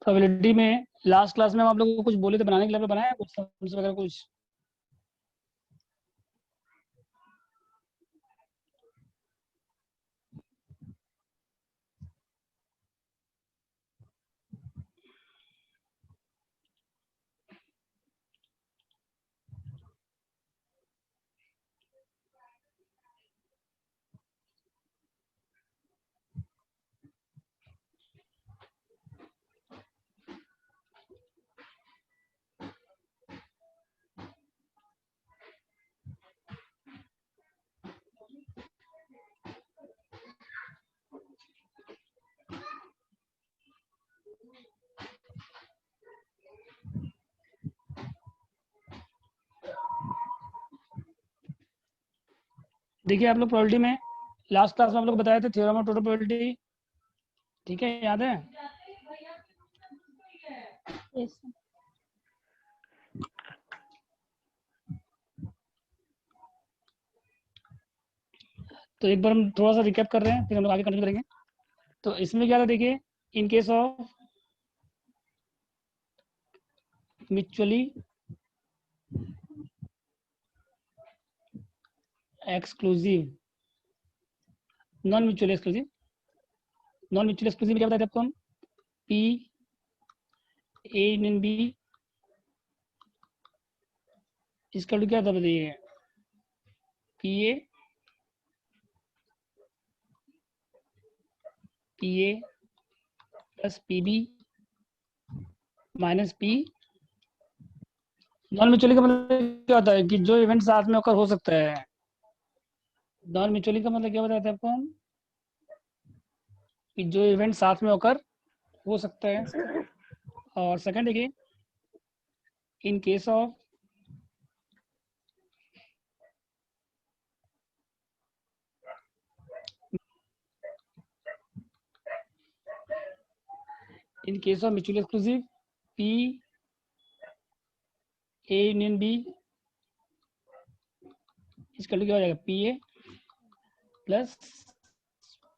Probability में last class में हम आप लोगों को कुछ बोले थे बनाने के लिए, बनाया कुछ सम्स वगैरह कुछ? देखिए आप लोग प्रोबेबिलिटी में लास्ट क्लास में आप लोग बताए थे थ्योरम ऑफ टोटल प्रोबेबिलिटी, ठीक है, याद है? Yes. तो एक बार हम थोड़ा सा रिकैप कर रहे हैं, फिर हम लोग आगे कंटिन्यू करेंगे। तो इसमें क्या था, देखिए, in case of mutually exclusive, non mutually exclusive, non mutually exclusive क्या बताया था आपको हम? पी ए यूनियन बी इसका क्या था बताइए? P A plus P B minus P. Non mutually का मतलब क्या होता है कि जो इवेंट साथ में होकर हो सकता है। नॉन म्यूचुअली का मतलब क्या बताया था आपको हम? कि जो इवेंट साथ में होकर हो सकता है। और सेकंड देखिए, in case of mutually exclusive P A union B इसका क्या हो जाएगा? P A plus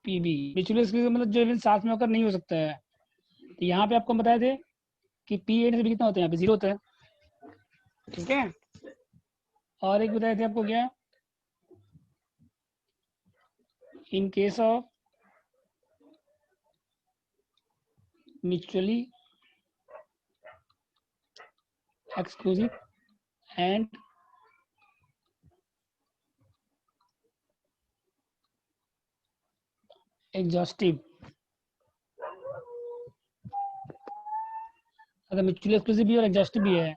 P B. Mutually exclusive मतलब जो इवेंट साथ में होकर नहीं हो सकता है। तो यहाँ पे आपको बताए थे कि पी ए से कितना होता है? यहाँ पे 0 होता है, ठीक है। और एक बताए थे आपको क्या, इन case of mutually exclusive and exhaustive. अगर म्यूचुअली एक्सक्लूसिव भी और एग्जॉस्टिव भी है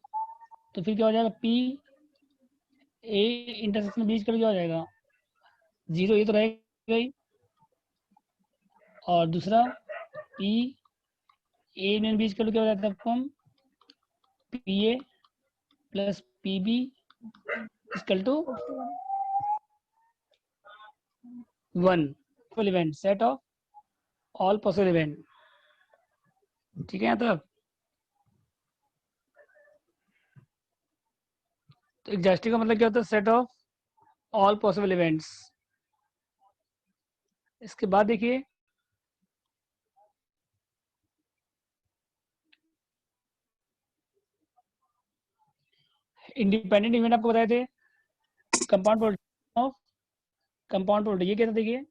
तो फिर क्या हो जाएगा? पी ए इंटरसेक्शन बीच का क्या हो जाएगा? 0, ये तो रहेगा ही। और दूसरा पी ए यूनियन बीच का क्या हो जाता है आपको हम? P A plus P B equal to 1 event, set of all possible event, ठीक है। यहाँ तो एग्जॉस्टिव का मतलब क्या होता है? Set of all possible events. इसके बाद देखिए, इंडिपेंडेंट इवेंट आपको बताए थे compound probability of compound probability. ये क्या था देखिए,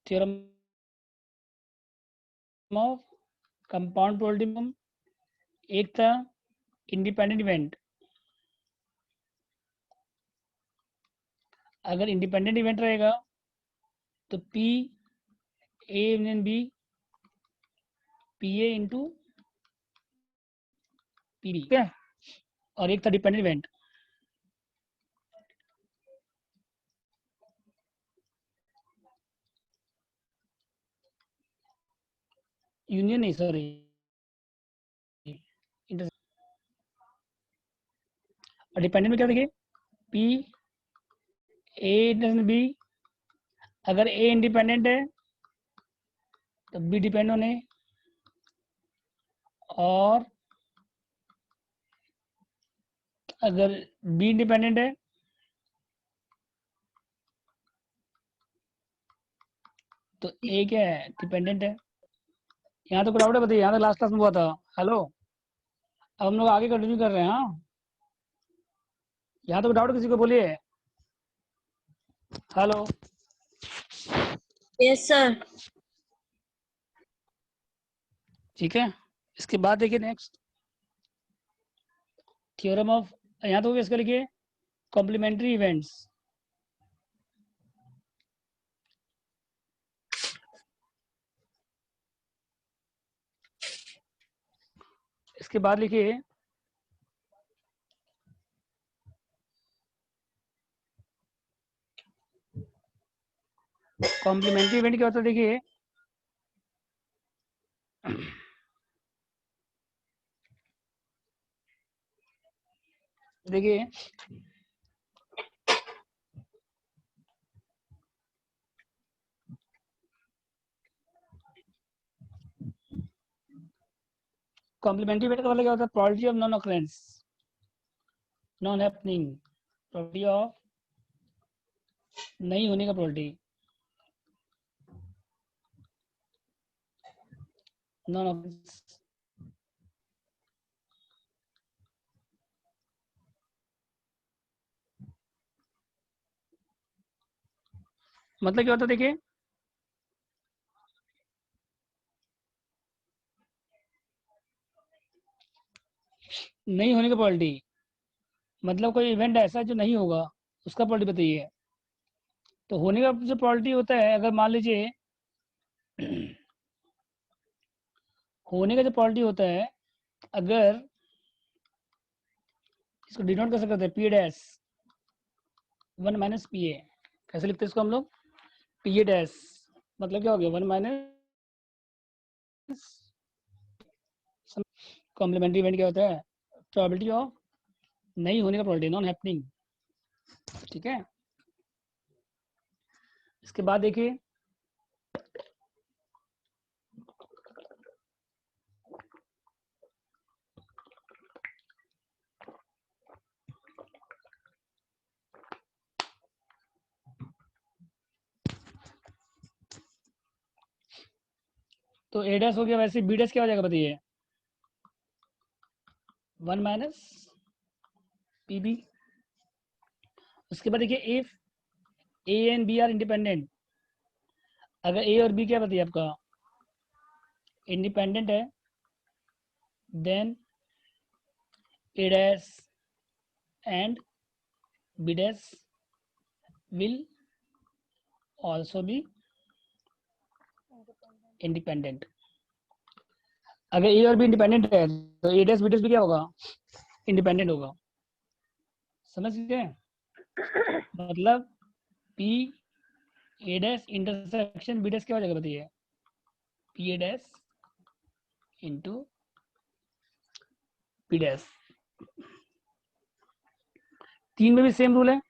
थ्योरम ऑफ कंपाउंड प्रोबेबिलिटी। एक था इंडिपेंडेंट इवेंट। अगर इंडिपेंडेंट इवेंट रहेगा तो P A union B P A into P B, ठीक है। और एक था डिपेंडेंट इवेंट। यूनियन नहीं, सॉरी, और डिपेंडेंट में क्या देखिए, पी ए इंटरसेक्शन बी। अगर ए इंडिपेंडेंट है तो बी डिपेंड होने, और अगर बी इंडिपेंडेंट है तो ए क्या है, डिपेंडेंट है। यहाँ तो डाउट है, बताइए, यहाँ तो लास्ट क्लास में हुआ था। हेलो, अब हम लोग आगे कंटिन्यू कर रहे हैं। हाँ, यहाँ तो डाउट किसी को, बोलिए। Hello, yes sir. ठीक है। इसके बाद देखिए नेक्स्ट थ्योरम ऑफ, यहाँ तो इसका लिखिए कॉम्प्लीमेंट्री इवेंट्स। इसके बाद लिखिए कॉम्प्लीमेंट्री इवेंट क्या होता है, देखिए देखिए कॉम्प्लीमेंट्री इवेंट का मतलब क्या होता है, probability of non occurrence, non happening, probability of नहीं होने का प्रोबेबिलिटी, नॉन ऑकरेंस। मतलब क्या होता है, देखिए नहीं होने का प्रोबेबिलिटी, मतलब कोई इवेंट ऐसा जो नहीं होगा उसका प्रोबेबिलिटी बताइए। तो होने का जो प्रोबेबिलिटी होता है, अगर मान लीजिए होने का जो प्रोबेबिलिटी होता है, अगर इसको डिनोट कर सकते हैं पी डैश 1 माइनस पी ए। कैसे लिखते हैं इसको हम लोग, पी ए डैश मतलब क्या हो गया, 1 माइनस। कॉम्प्लीमेंट्री इवेंट क्या होता है, प्रोबेबिलिटी ऑफ नहीं होने का प्रोबेबिलिटी, नॉन हैपनिंग। ठीक है। इसके बाद देखिए तो ए डैश हो गया, वैसे बी डैश क्या हो जाएगा बताइए, 1 माइनस पी बी। उसके बाद देखिए if A and B are independent, अगर ए और बी क्या बताइए आपका इंडिपेंडेंट है, then A dash and B dash will also be independent. अगर ए और बी इंडिपेंडेंट है तो ए डैश बी डैश भी क्या होगा, इंडिपेंडेंट होगा। समझ गए, मतलब P A dash intersection B dash क्या हो जाएगा बताइए, P A dash into P dash. 3 में भी सेम रूल है।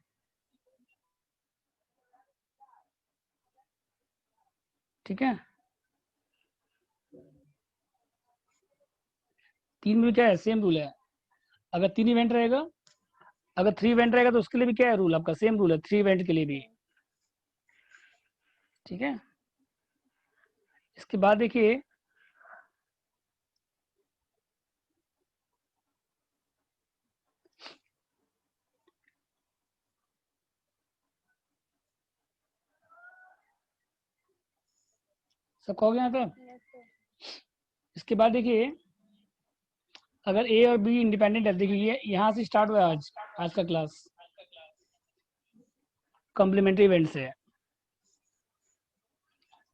ठीक है, 3 में भी क्या है, सेम रूल है। अगर 3 इवेंट रहेगा, अगर 3 इवेंट रहेगा तो उसके लिए भी क्या है रूल आपका, सेम रूल है 3 इवेंट के लिए भी। ठीक है। इसके बाद देखिए सब कहोगे यहाँ तक। इसके बाद देखिए अगर ए और बी इंडिपेंडेंट है, देखिए यहाँ से स्टार्ट हुआ आज आज का क्लास कॉम्प्लीमेंट्री इवेंट से।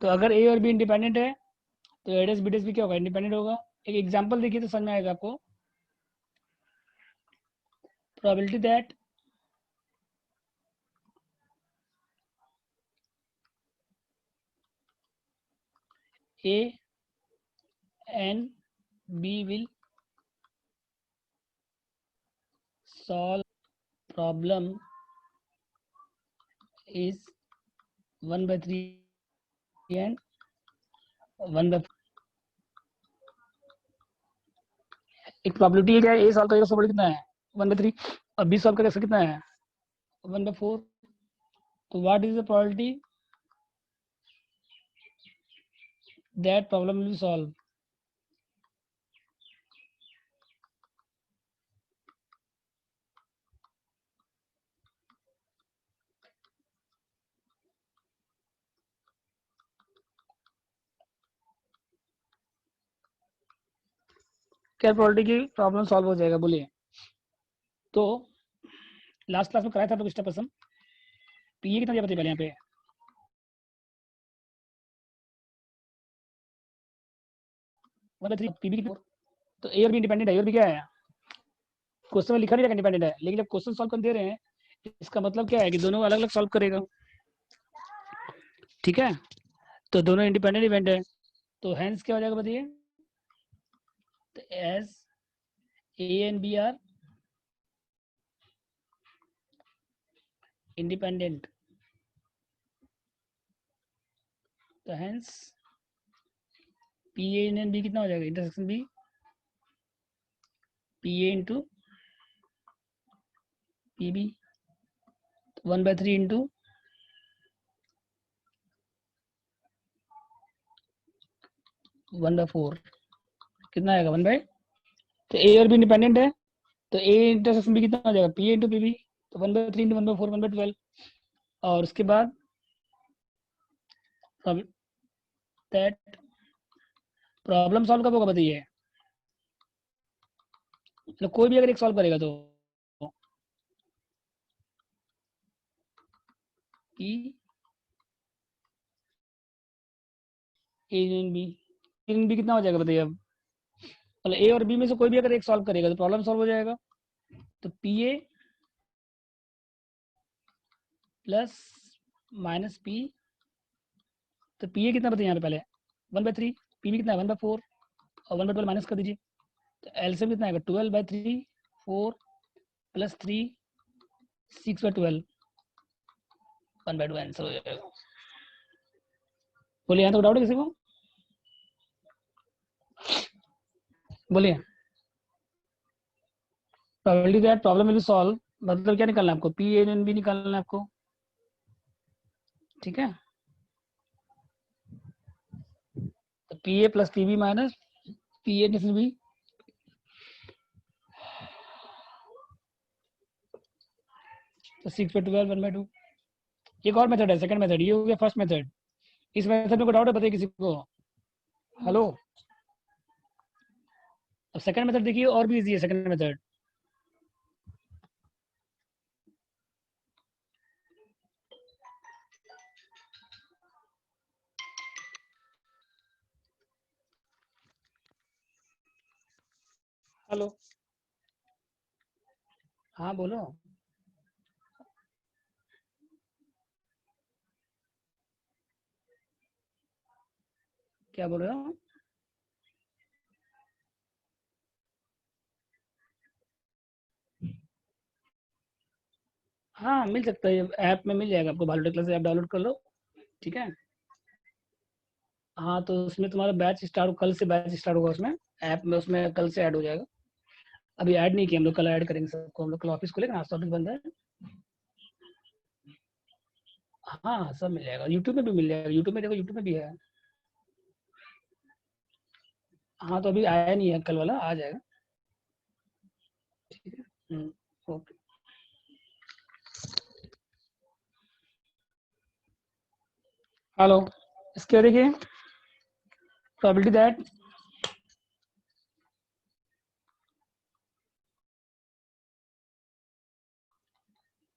तो अगर ए और बी इंडिपेंडेंट है तो एडेस बीडेस भी क्या होगा, इंडिपेंडेंट होगा। एक एग्जांपल देखिए तो समझ में आएगा आपको। Probability that A and B will solve problem is 1/3 and 1/4। एक प्रोबेबिलिटी है क्या, ए सॉल्व करेगा, प्रोबेबिलिटी कितना है 1/3, और बी सॉल्व करेगा कितना है 1/4। तो what is the probability that problem will be solved. क्या प्रोबेबिलिटी की प्रॉब्लम सॉल्व हो जाएगा, बोलिए। तो लास्ट क्लास में कराया था तो स्टेप पर्सन पीए कितना दिया बताइए पहले यहाँ पे। पीबी कितना, तो ए और बी इंडिपेंडेंट है, और भी क्या है, क्वेश्चन में लिखा नहीं रखा इंडिपेंडेंट है, लेकिन जब क्वेश्चन सॉल्व कर दे रहे हैं इसका मतलब क्या है कि दोनों अलग अलग सॉल्व करेगा, ठीक है। तो दोनों इंडिपेंडेंट इवेंट है, तो हैंस क्या हो जाएगा बताइए, तो as A and B are independent, तो hence P A and B कितना हो जाएगा, intersection B P A into P B, 1/3 into 1/4 कितना आएगा 1/, तो ए और बी इंडिपेंडेंट है, तो ए इंटरसेक्शन बी कितना हो जाएगा P A into P B, तो 1/3 इंटू 1/4 1/12, और उसके बाद दैट प्रॉब्लम सॉल्व कब होगा बताइए, मतलब कोई भी अगर एक सॉल्व करेगा तो ई ए बी कितना हो जाएगा बताइए अब, मतलब ए और बी में से कोई भी अगर एक सॉल्व करेगा तो प्रॉब्लम सॉल्व हो जाएगा, तो P A plus minus P, तो पी ए कितना बताइए यहाँ पे पहले 1/3, पी बी कितना है 1/4, और 1/12 माइनस कर दीजिए, तो एलसीएम कितना आएगा 12/3 4 प्लस 3 6/12 1/2 आंसर हो जाएगा। बोलिए, यहाँ तो डाउट है किसी को, बोलिए। Probability that problem will be solve, मतलब क्या निकालना है आपको, पी ए एन बी निकालना है आपको, ठीक है। तो P A plus P B minus P A B, तो 6/12 1/2। एक और मेथड है, सेकंड मेथड, ये हो गया फर्स्ट मेथड। इस मेथड में कोई डाउट है बताइए किसी को, हेलो। अब सेकंड मेथड देखिए, और भी इजी है सेकंड मेथड। हेलो, हाँ बोलो, क्या बोल रहे हो। हाँ मिल सकता है, ऐप में मिल जाएगा आपको, भालू क्लास ऐप डाउनलोड कर लो, ठीक है। हाँ तो उसमें तुम्हारा बैच स्टार्ट, कल से बैच स्टार्ट होगा उसमें, ऐप में, उसमें कल से ऐड हो जाएगा। अभी ऐड नहीं किया हम लोग, कल ऐड करेंगे सबको, हम लोग कल ऑफिस खुलेगा ना, आज तो ऑफिस बंद है। हाँ सब मिल जाएगा, यूट्यूब में भी मिल जाएगा, यूट्यूब में देखो, यूट्यूब में भी है। हाँ तो अभी आया नहीं है कल वाला, आ जाएगा, ठीक है। ओके। हेलो, इसके देखिए, probability that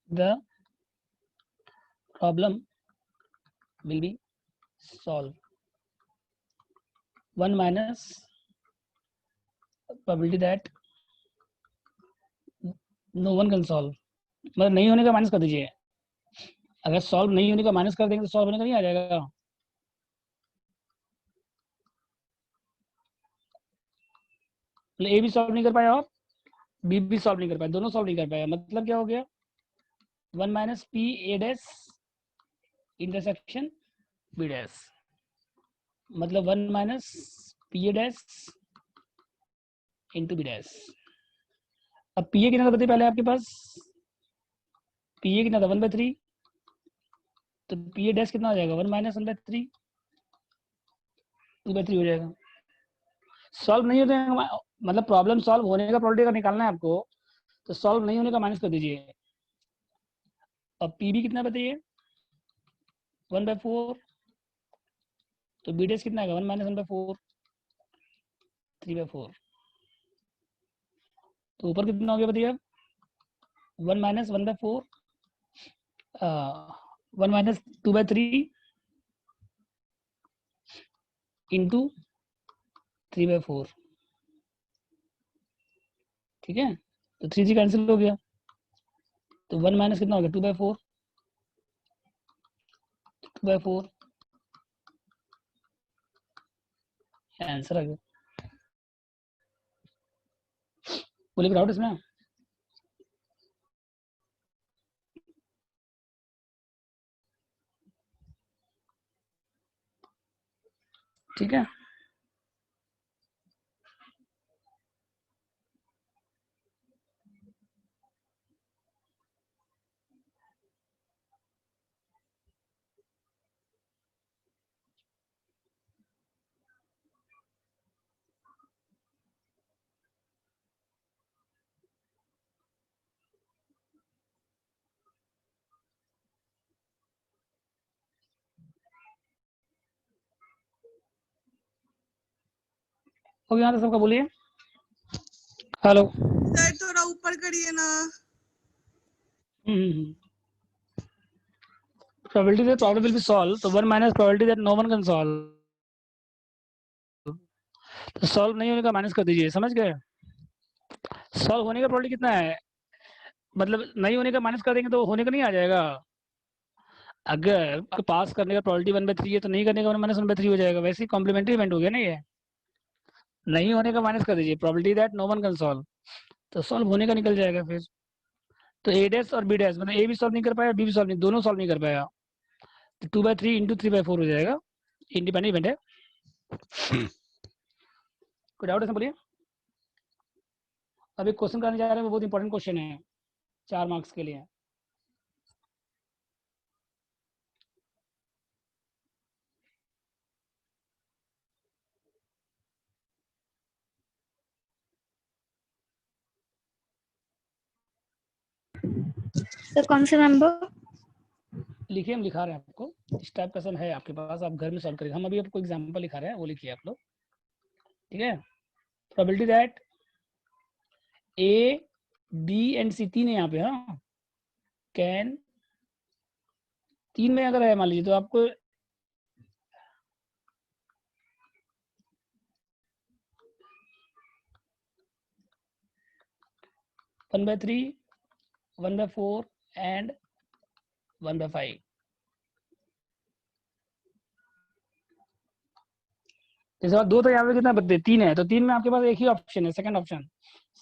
the problem will be solved, 1 minus probability that no one can solve, मतलब नहीं होने का माइनस कर दीजिए, अगर सॉल्व नहीं होने का माइनस कर देंगे तो सॉल्व होने का नहीं आ जाएगा। मतलब ए भी सॉल्व नहीं कर पाया और बी भी सॉल्व नहीं कर पाया, दोनों सॉल्व नहीं कर पाया, मतलब क्या हो गया 1 minus P A dash intersection B dash, मतलब 1 minus P A dash into B dash. अब पी ए कितना था बताइए पहले आपके पास, पी ए कितना था 1/3, तो पी ए डैश कितना हो जाएगा 1 माइनस 1/3, 2/3 हो जाएगा। सॉल्व नहीं होते मतलब प्रॉब्लम सॉल्व होने का प्रोबेबिलिटी का निकालना है आपको, तो सॉल्व नहीं होने का माइनस कर दीजिए। अब पी बी कितना बताइए, 1/4, तो बी डेस कितना आएगा, 1 - 1/4, 3/4। तो ऊपर कितना हो गया बताइए, 1 - 1/4, 1 - 2/3 इंटू 3/4। ठीक है, तो 3 जी कैंसिल हो गया, तो 1 माइनस कितना हो गया, 2/4, 2/4 आंसर आ गया। बोलिए डाउट इसमें। ठीक है, हो गया तो सबका, बोलिए। हेलो सर थोड़ा ऊपर करिए ना। probability that problem will be solved, तो 1 minus probability that no one can solve, तो सॉल्व नहीं होने का माइनस कर दीजिए, समझ गए। सॉल्व होने का प्रोबेबिलिटी कितना है, मतलब नहीं होने का माइनस कर देंगे तो होने का नहीं आ जाएगा। अगर पास करने का प्रोबेबिलिटी 1/3 है तो नहीं करने का 1 - 1/3 हो जाएगा, वैसे ही कॉम्प्लीमेंट्री इवेंट हो गया ना ये। नहीं होने का माइनस कर दीजिए, probability that no one can solve, तो सॉल्व होने का निकल जाएगा फिर। तो ए डैश और बी डैश, मतलब ए भी सॉल्व नहीं कर पाया, बी भी सॉल्व नहीं, दोनों सॉल्व नहीं कर पाया, तो 2/3 इंटू 3/4 हो जाएगा। इंडिपेंडेंट इवेंट है। कोई डाउट है, बोलिए। अभी क्वेश्चन करने जा रहे हैं, वो बहुत इंपॉर्टेंट क्वेश्चन है, 4 मार्क्स के लिए। सर कौन से नंबर लिखिए, हम लिखा रहे हैं आपको, इस टाइप का सम है आपके पास, आप घर में सॉल्व करिए। हम अभी आपको एग्जांपल लिखा रहे हैं, वो लिखिए आप लोग। ठीक है, probability that A B and C, तीन है यहाँ पे, हाँ, कैन, तीन में अगर है मान लीजिए, तो आपको वन बाय थ्री, 1/4 एंड 1/5। जैसे दो, तो यहाँ पे कितना बदले, तीन है, तो तीन में आपके पास एक ही ऑप्शन है, second option,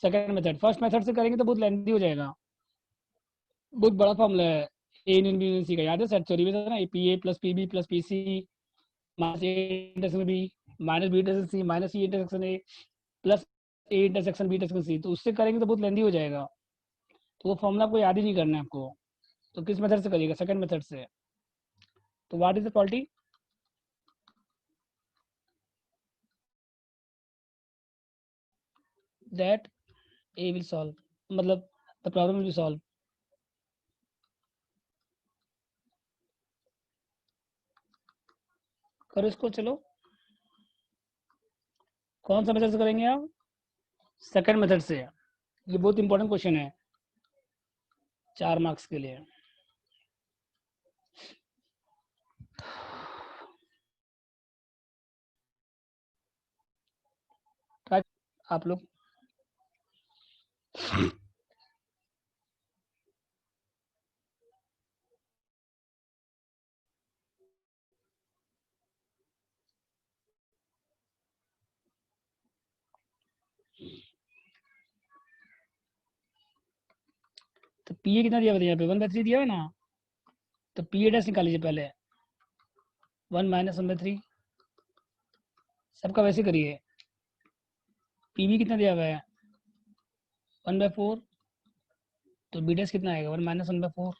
second method. First method से करेंगे तो बहुत लेंथी हो जाएगा, बहुत बड़ा फॉर्मूला है ए इन बी सी का, याद है सेट थ्योरी में था ना, P A plus P B plus P C minus A intersection B minus B intersection C minus C intersection A plus A intersection B intersection C. तो उससे करेंगे तो बहुत लेंथी हो जाएगा, तो वो फॉर्मूला आपको याद ही नहीं करना है आपको। तो किस मेथड से करिएगा, सेकंड मेथड से। तो what is the quality, that A will solve, मतलब the problem will be solve. करो इसको, चलो। कौन सा मेथड से करेंगे आप, सेकंड मेथड से। ये बहुत इंपॉर्टेंट क्वेश्चन है 4 मार्क्स के लिए। आप लोग तो पी ए कितना दिया बताइए, यहाँ पे 1/3 दिया है ना, तो पी ए डैश निकाल लीजिए पहले, 1 - 1/3, सबका वैसे करिए। पी बी कितना दिया हुआ है, 1/4, तो बी डैश कितना आएगा, 1 - 1/4,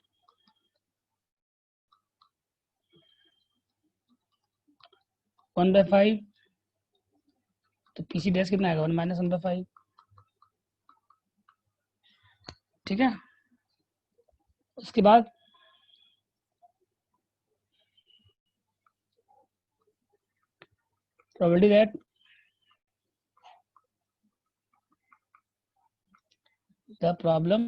1/5 तो पीसी डैश कितना आएगा 1 माइनस 1/5। ठीक है, उसके बाद probability that the problem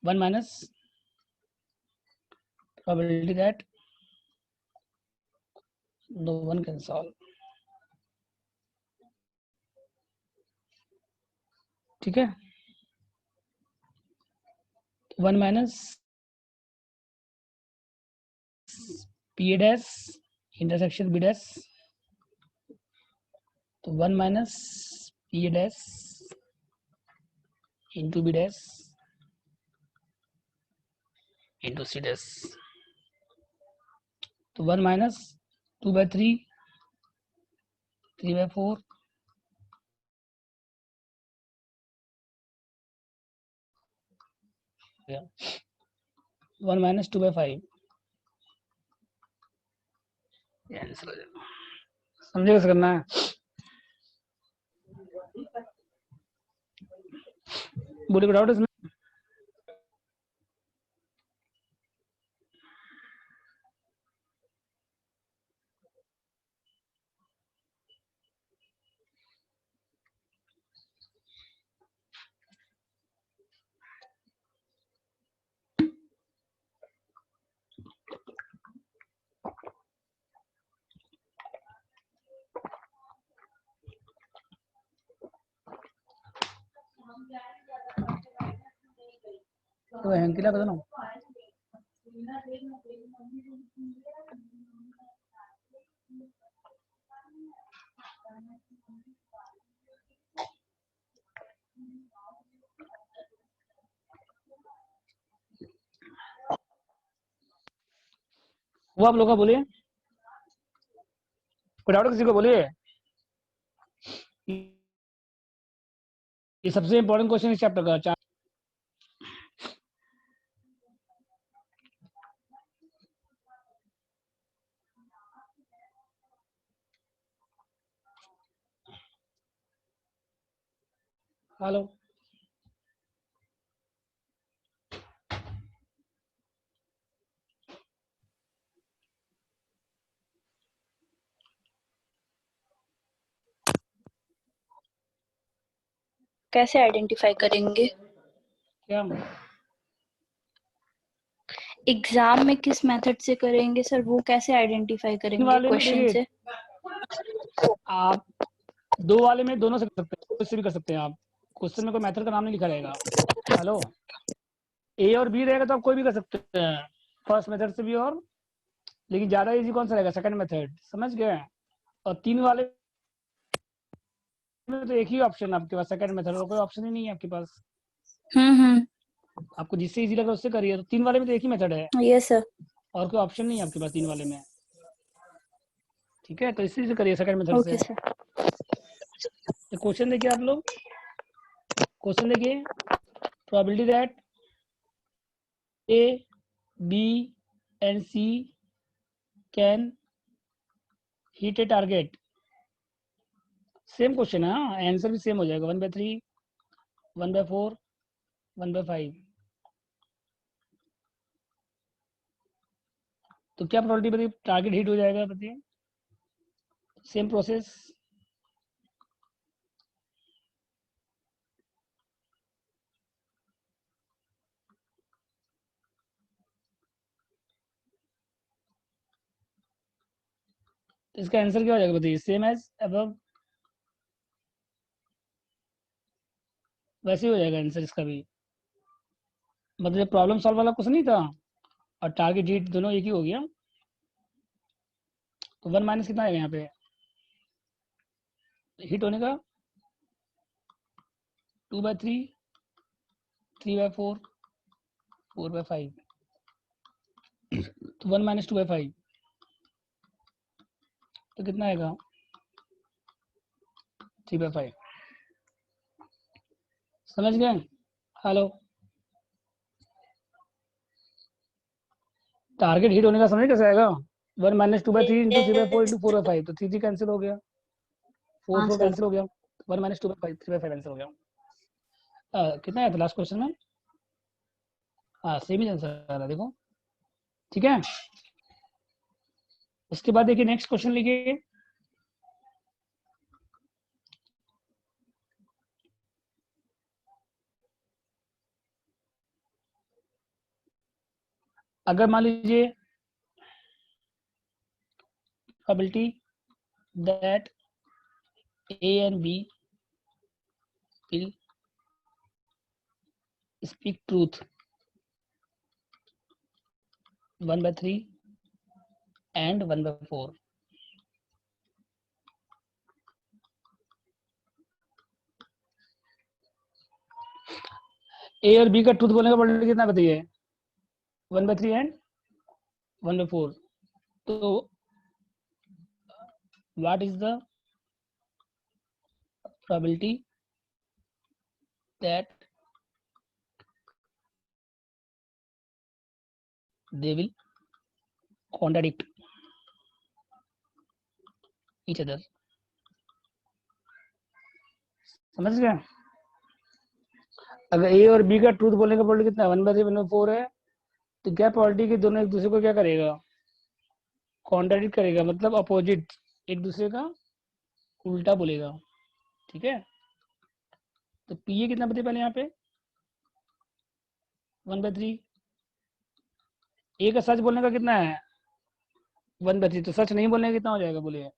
one minus probability that no one can solve। ठीक है, 1 minus P dash intersection B dash, तो 1 minus P dash into B dash into C dash, तो 1 माइनस 2/3 3/4 1 माइनस 2/5 आंसर हो जाएगा। समझे कैसे करना है? बोलिए डाउट इसमें? तो हैंकिला बता ना। वो आप लोग का बोलिए, कोई डाउट किसी को बोलिए। ये सबसे इंपॉर्टेंट क्वेश्चन इस चैप्टर का। हेलो, कैसे आइडेंटिफाई करेंगे? क्या एग्जाम में किस मेथड से करेंगे सर, वो कैसे आइडेंटिफाई करेंगे वाले में क्वेश्चन देखिए, से? आप 2 वाले में दोनों से कर सकते हैं, कुछ से भी कर सकते हैं आप। क्वेश्चन में कोई मेथड का नाम नहीं लिखा रहेगा। हेलो, ए और बी रहेगा तो आप कोई भी कर सकते हैं, फर्स्ट मेथड से भी। और लेकिन ज्यादा इजी कौन सा रहेगा? सेकंड मेथड, समझ गए? और 3 वाले में तो एक ही ऑप्शन आपके पास, सेकंड मेथड, और कोई ऑप्शन ही नहीं है आपके पास। आपको जिससे इजी लगे उससे करिए। तो 3 वाले में तो एक ही मेथड है, यस सर। और कोई ऑप्शन नहीं है आपके पास 3 वाले में। ठीक है, तो इसी से करिए, सेकंड मेथड से। Okay sir. तो क्वेश्चन देखिए आप लोग, क्वेश्चन देखिए, probability that A B and C can hit a target. Same question है, आंसर भी सेम हो जाएगा, 1/3 1/4 1/5। तो क्या प्रोबेबिलिटी बताइए टारगेट हिट हो जाएगा? बताइए, सेम प्रोसेस। तो इसका आंसर क्या हो जाएगा बताइए? सेम एज अबव, वैसे ही हो जाएगा आंसर इसका भी। मतलब प्रॉब्लम सॉल्व वाला कुछ नहीं था और टारगेट हिट दोनों एक ही हो गया। तो 1 माइनस कितना आएगा यहाँ पे हिट होने का? 2/3 3/4 4/5। तो 1 माइनस 2/5 तो कितना आएगा? 3/5। समझ गए? हेलो, टारगेट हिट होने का समझ कैसे आएगा? 1 माइनस 2/3 इंटू 3/4 इंटू 4/5, तो 3 कैंसिल हो गया, 4 हाँ 4 सर। कैंसिल हो गया, 1 माइनस 2/5 3/5 आंसर हो गया। कितना आया था लास्ट क्वेश्चन में? हाँ सेम ही आंसर आ रहा देखो, ठीक है। उसके बाद देखिए नेक्स्ट क्वेश्चन लिखिए। अगर मान लीजिए probability that A and B will speak truth 1/3 and 1/4, ए और बी का ट्रूथ बोलने का प्रोबेबिलिटी कितना बताइए? 1/3 एंड 1/4। तो what is the probability that they will contradict each other? समझ गया? अगर ए और बी का ट्रूथ बोलने का प्रोबेबिलिटी कितना है? 1/3 1/4 है, तो क्या प्रोबेबिलिटी कि दोनों एक दूसरे को क्या करेगा? कॉन्ट्राडिक्ट करेगा, मतलब अपोजिट, एक दूसरे का उल्टा बोलेगा, ठीक है। तो पी ए कितना बताइए पहले यहाँ पे? 1/3। ए का सच बोलने का कितना है? 1/3। तो सच नहीं बोलने का कितना हो जाएगा बोलिए?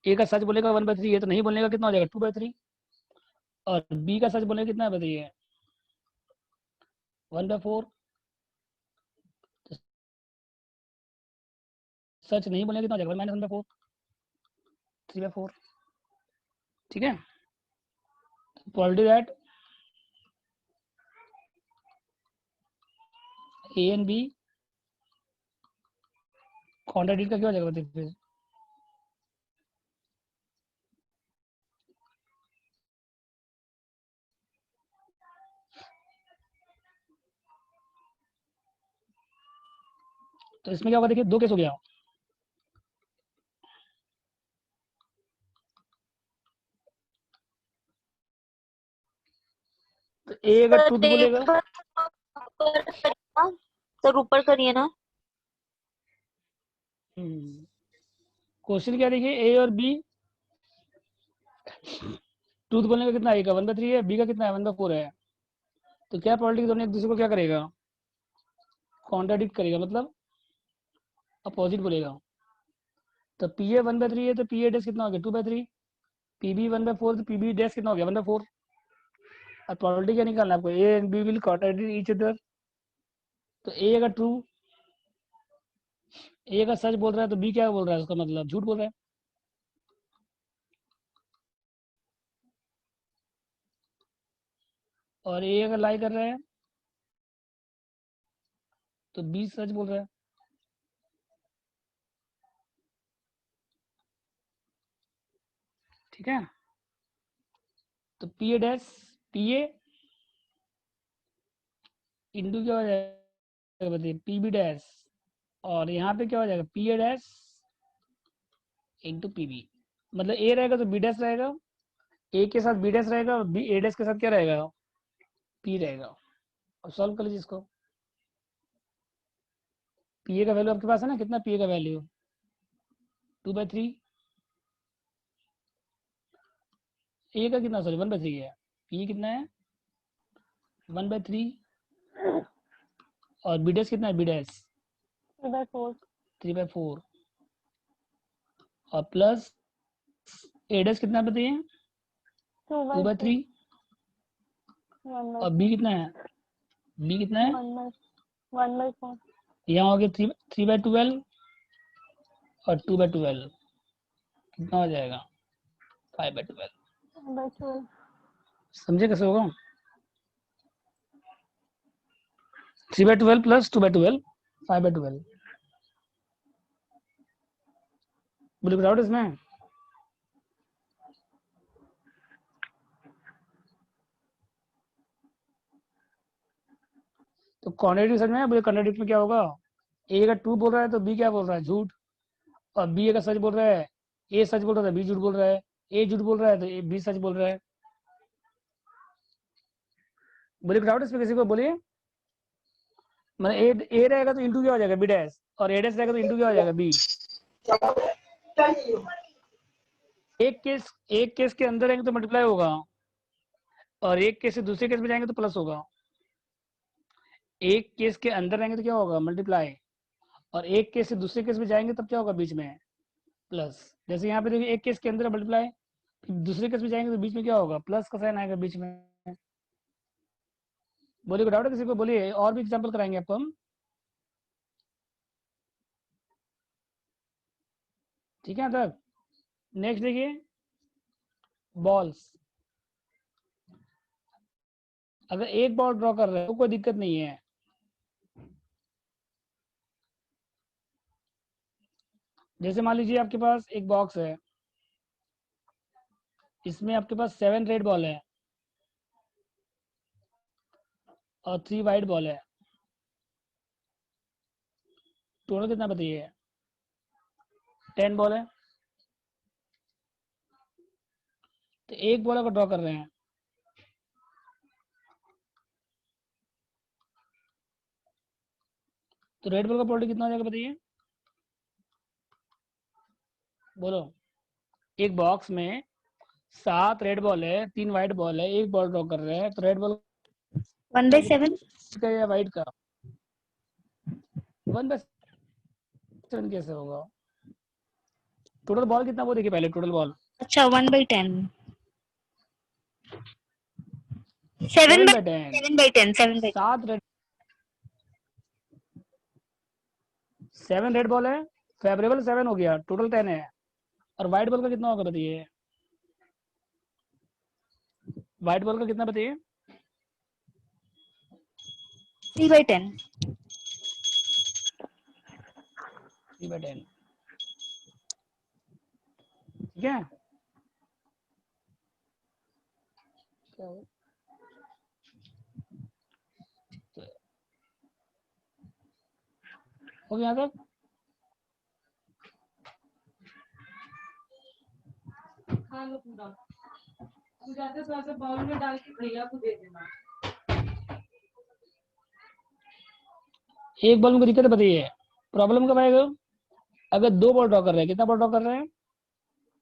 ए का सच बोलेगा 1/3 है, तो नहीं बोलने का कितना हो जाएगा? 2/3। और बी का सच बोलने का कितना है बताइए? 1/4। तो सच नहीं बोलने का कितना हो जाएगा? माइनस 1/4, 3/4, ठीक है। Probability that A and B contradict का क्या हो जाएगा बताइए फिर? तो इसमें क्या होगा देखिए, 2 केस हो गया। तो ए अगर ट्रूथ बोलेगा, सर ऊपर करिए ना। क्वेश्चन क्या देखिए, ए और बी ट्रूथ बोलने का कितना? ए का 1/3 है, बी का कितना है? 1/4 है। तो क्या प्रोबेबिलिटी दोनों एक दूसरे को क्या करेगा? कॉन्ट्राडिक्ट करेगा, मतलब अपोजिट बोलेगा। तो पी ए 1/3 है, तो पी ए डैश कितना हो गया? 2/3। पी बी 1/4, तो पी बी डैश कितना हो गया? 1/4। और प्रोबेबिलिटी क्या निकालना है आपको? A and B will contradict each other. तो ए अगर ट्रू, ए अगर सच बोल रहा है, तो बी क्या बोल रहा है? उसका मतलब झूठ बोल रहा है। और ए अगर लाई कर रहा है, तो बी सच बोल रहा है, ठीक है। तो P A dash, P A into क्या हो जाएगा बताइए? P B dash. और यहाँ पे क्या हो जाएगा? P A dash into P B. मतलब ए रहेगा तो बी डैश रहेगा, ए के साथ बी डैश रहेगा, और बी ए डैश के साथ क्या रहेगा? पी रहेगा। और सॉल्व कर लीजिए इसको। पी ए का वैल्यू आपके पास है ना? कितना पी ए का वैल्यू? 2/3। ए का कितना? सॉरी 1/3 है। पी कितना है? 1/3। और बी डैश कितना है? B dash 3/4। 3/4। और प्लस ए डैश कितना बताइए? 2/3। और बी कितना है? बी कितना है? 1/4। यहाँ हो गया 3/12 और 2/12, कितना हो जाएगा? 5/12। समझे कैसे होगा? 3/12 प्लस 2/12, 5/12। बोले विदाउट इसमें? तो कॉन्ट्रेडिक्ट समझ में, बोले कॉन्ट्रेडिक्ट में क्या होगा, ए अगर ट्रू बोल रहा है तो बी क्या बोल रहा है, झूठ, और बी अगर सच बोल रहा है, ए सच बोल रहा है, बी झूठ बोल रहा है, ए झूठ बोल रहा है तो बी सच बोल रहा है। बोलिए डाउट इस पे किसी को, बोलिए। मतलब ए रहेगा तो इंटू क्या हो जाएगा, बी डैश, और ए डैश रहेगा तो इंटू क्या हो जाएगा, बी। एक केस के अंदर रहेंगे तो मल्टीप्लाई होगा, और एक केस से दूसरे केस में जाएंगे तो प्लस होगा। एक केस के अंदर रहेंगे तो क्या होगा, मल्टीप्लाई, और एक केस से दूसरे केस में जाएंगे तब क्या होगा, बीच में प्लस। जैसे यहाँ पे देखिए एक केस के अंदर मल्टीप्लाई, फिर दूसरे केस में जाएंगे तो बीच में क्या होगा, प्लस का साइन आएगा बीच में। बोलिए कोई डाउट है किसी को, बोलिए, और भी एग्जाम्पल कराएंगे आपको हम, ठीक है तक। नेक्स्ट देखिए बॉल्स, अगर एक बॉल ड्रॉ कर रहे हो तो कोई दिक्कत नहीं है। जैसे मान लीजिए आपके पास एक बॉक्स है, इसमें आपके पास 7 रेड बॉल है और 3 वाइट बॉल है, टोटल कितना बताइए, 10 बॉल है। तो एक बॉल अगर ड्रॉ कर रहे हैं तो रेड बॉल का प्रोबेबिलिटी कितना हो जाएगा बताइए, बोलो। एक बॉक्स में 7 रेड बॉल है, 3 वाइट बॉल है, एक बॉल ड्रॉ कर रहे हैं, तो रेड बॉल 1/7 का या वाइट का, 1/7 कैसे होगा, टोटल बॉल कितना वो देखिए पहले, टोटल बॉल अच्छा 1/10 7/10, 7/10 7 रेड बॉल है, फेवरेबल 7 हो गया, टोटल 10 है, और व्हाइट बॉल का कितना होगा बताइए, व्हाइट बॉल का कितना बताइए, 3/10 3/10, ठीक है। हो गया तक। जाते तो ऐसे बाउल में डाल के भैया को दे देना। एक बॉल में दिक्कत है बताइए, प्रॉब्लम कब आएगा, अगर 2 बॉल ड्रॉ कर रहे हैं, कितना बॉल ड्रॉ कर रहे हैं,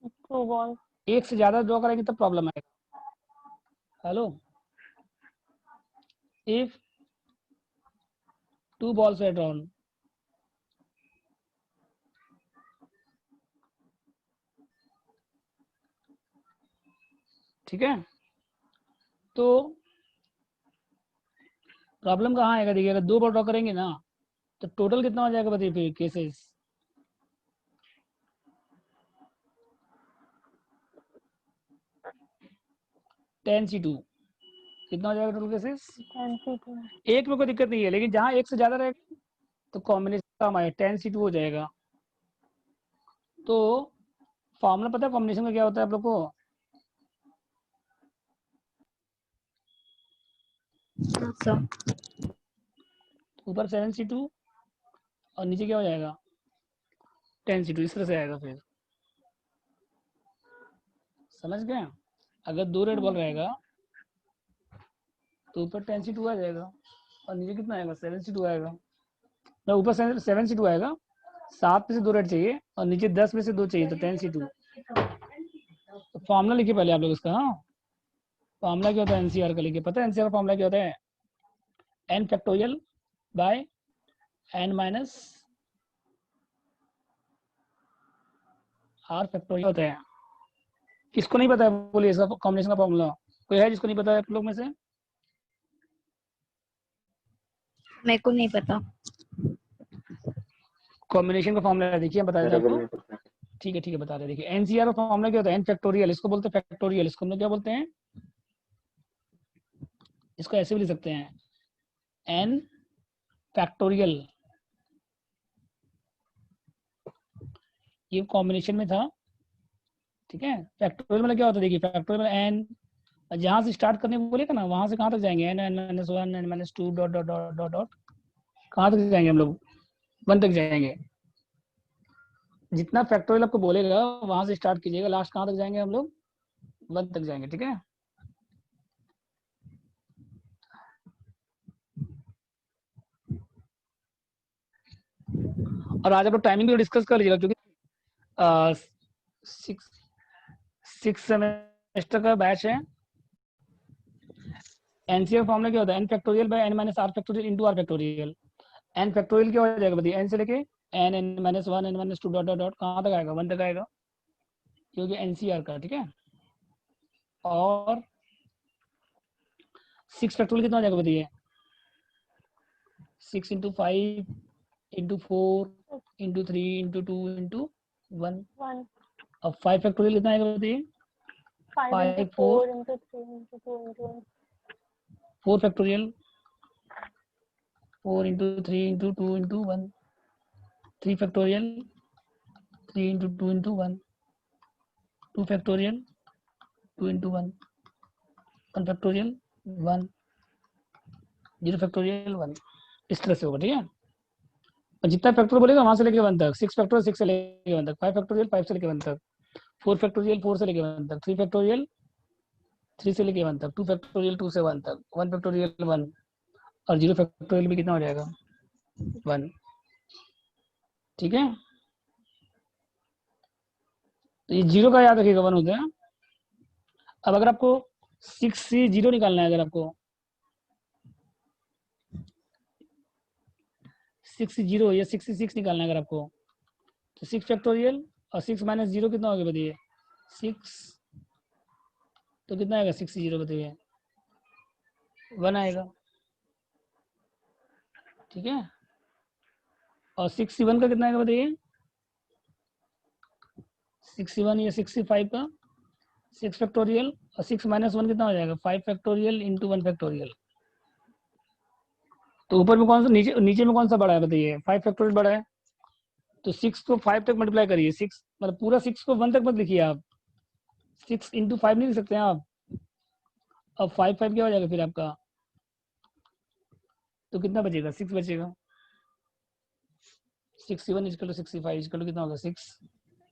2 बॉल, एक से ज्यादा ड्रॉ करेंगे तब प्रॉब्लम आएगा। Hello, if 2 balls are drawn, ठीक है, तो प्रॉब्लम कहाँ आएगा देखिए, अगर 2 बॉल ड्रॉ करेंगे ना तो टोटल कितना हो जाएगा बताइए फिर केसेस, 10c2 कितना हो जाएगा टोटल केसेस, 10/2 एक में कोई दिक्कत नहीं है, लेकिन जहाँ एक से ज्यादा रहेगा तो कॉम्बिनेशन काम आएगा, 10c2 हो जाएगा। तो फॉर्मूला पता है कॉम्बिनेशन का क्या होता है आप लोग को, ऊपर 7c2 और नीचे क्या हो जाएगा 10c2, इस तरह से आएगा फिर, समझ गए। अगर 2 रेड बॉल रहेगा तो ऊपर 10c2 आ जाएगा और नीचे कितना आएगा 7c2 आएगा, ना ऊपर 7c2 आएगा, 7 में से 2 रेड चाहिए और नीचे 10 में से 2 चाहिए, तो 10c2। तो फॉर्मूला लिखिए पहले आप लोग इसका, हाँ फॉर्मूला क्या होता है एनसीआर का, लिखिए, पता है एनसीआर फॉर्मूला क्या होता है, n factorial by n minus r factorial होता है। किसको नहीं पता है बोलिए इसका कॉम्बिनेशन का फॉर्मूला, कोई है जिसको नहीं पता है आप लोग में से, मेरे को नहीं पता। कॉम्बिनेशन का फॉर्मूला देखिए हम बता देते हैं आपको, ठीक है बता रहे, देखिए एनसीआर का फॉर्मूला क्या होता है, n फैक्टोरियल, इसको बोलते हैं फैक्टोरियल, इसको हम लोग क्या बोलते हैं, इसको ऐसे भी लिख सकते हैं n फैक्टोरियल, ये कॉम्बिनेशन में था, ठीक है। फैक्टोरियल मतलब क्या होता है देखिए, फैक्टोरियल में n जहां से स्टार्ट करने को बोलेगा ना वहां से कहां तक जाएंगे, n n-1 n-2 dot dot dot dot dot कहाँ तक जाएंगे हम लोग? 1 तक जाएंगे। जितना फैक्टोरियल आपको बोलेगा वहां से स्टार्ट कीजिएगा, लास्ट कहाँ तक जाएंगे हम लोग? 1 तक जाएंगे, ठीक है। और आज आप लोग टाइमिंग भी डिस्कस कर लीजिएगा, क्योंकि 6 सेमेस्टर का बैच है। एनसीआर फॉर्मूला क्या होता है? n factorial by n minus r factorial into r factorial. n factorial क्या हो जाएगा बताइए? n से लेके n n minus 1 n minus 2 dot dot dot कहाँ तक आएगा? 1 तक आएगा, क्योंकि एनसीआर का, ठीक है। और 6 फैक्टोरियल कितना हो जाएगा बताइए? 6 into 5 into 4 into 3 into 2 into 1। अब 5 फैक्टोरियल कितना आएगा बताइए? 5 4 into 3 into 2 into 1. 4 factorial 4 into 3 into 2 into 1। 3 factorial 3 into 2 into 1। 2 factorial 2 into 1। 1 factorial 1। 0 factorial 1। इस तरह से होगा, ठीक है। और जितना फैक्टोरियल बोलेगा वहां से लेके 1 तक। 6 फैक्टोरियल 6 से लेके 1 तक। 5 फैक्टोरियल 5 से लेके 1 तक। 4 फैक्टोरियल 4 से लेके 1 तक। 3 फैक्टोरियल 3 से लेके 1 तक। 2 फैक्टोरियल 2 से 1 तक। 1 फैक्टोरियल 1। और 0 फैक्टोरियल भी कितना हो जाएगा? 1, ठीक है। तो ये 0 का याद रखिएगा 1 होता है। अब अगर आपको 6 से 0 निकालना है, अगर आपको 6 से 0 या 6 से 6 निकालना है अगर आपको, तो 6 फैक्टोरियल और 6 माइनस 0 कितना होगा बताइए? 6, तो कितना आएगा 6 से 0 बताइए? 1 आएगा, ठीक है। और 6 से 1 का कितना आएगा बताइए? 6 से 1 या 6 से 5 का 6 फैक्टोरियल और 6 माइनस 1 कितना हो जाएगा? 5 फैक्टोरियल इंटू 1 फैक्टोरियल। तो ऊपर में कौन सा, नीचे नीचे में कौन सा बड़ा है बताइए? 5 फैक्टोरियल बड़ा है, तो 6 को 5 तक मल्टीप्लाई करिए। 6 मतलब पूरा 6 को 1 तक मत लिखिए आप, 6 इंटू 5 नहीं लिख सकते हैं आप। अब 5 5 क्या हो जाएगा फिर आपका? तो कितना बचेगा? 6 बचेगा। 61 इक्वल टू 65 इक्वल टू कितना होगा? 6।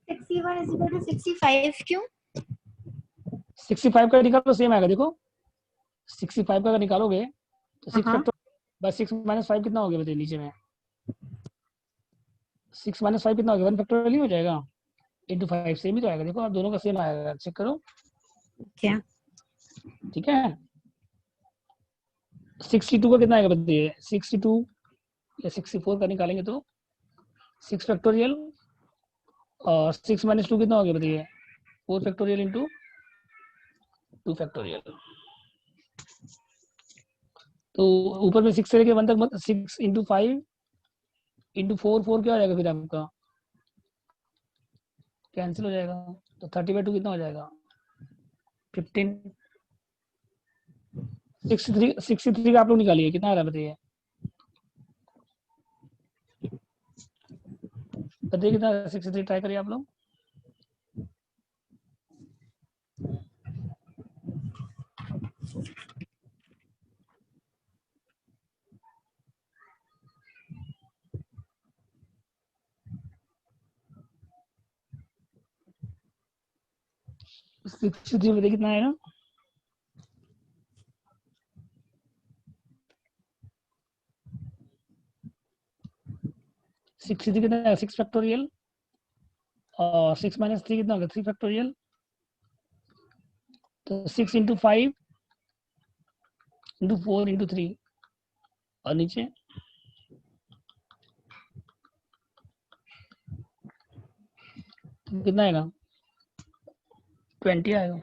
61 is equal to 65 क्यों? 65 का निकालो, सेम आएगा देखो। 65 का अगर निकालोगे तो 6 हाँ। फैक्टर बस 6 माइनस 5 कितना हो गया बताइए नीचे में? 6 माइनस 5 कितना हो गया? 1 फैक्टोरियल नहीं हो जाएगा? इंटू 5 सेम ही तो आएगा, देखो आप दोनों का सेम आएगा, चेक करो, क्या? ठीक है। 62 का कितना आएगा बताइए? 62 या 64 का निकालेंगे तो 6 फैक्टोरियल और 6 माइनस 2 कितना हो गया बताइए? 4 फैक्टोरियल इंटू 2 फैक्टोरियल। तो ऊपर में 6 से लेके 1 तक 6 इंटू 5 इंटू 4 4 क्या हो जाएगा फिर आपका? कैंसिल हो जाएगा, तो 30/2 कितना हो जाएगा? 15। 63 का आप लोग निकालिए, कितना आ रहा है बताइए? बताइए कितना? 63 ट्राई करिए आप लोग। सिक्सटी थ्री बताइए कितना आएगा? सिक्सटी थ्री कितना आएगा? 6 फैक्टोरियल और 6 माइनस 3 कितना होगा? 3 फैक्टोरियल। तो 6 इंटू 5 इंटू 4 इंटू 3 और नीचे तो कितना आएगा? 20 आएगा।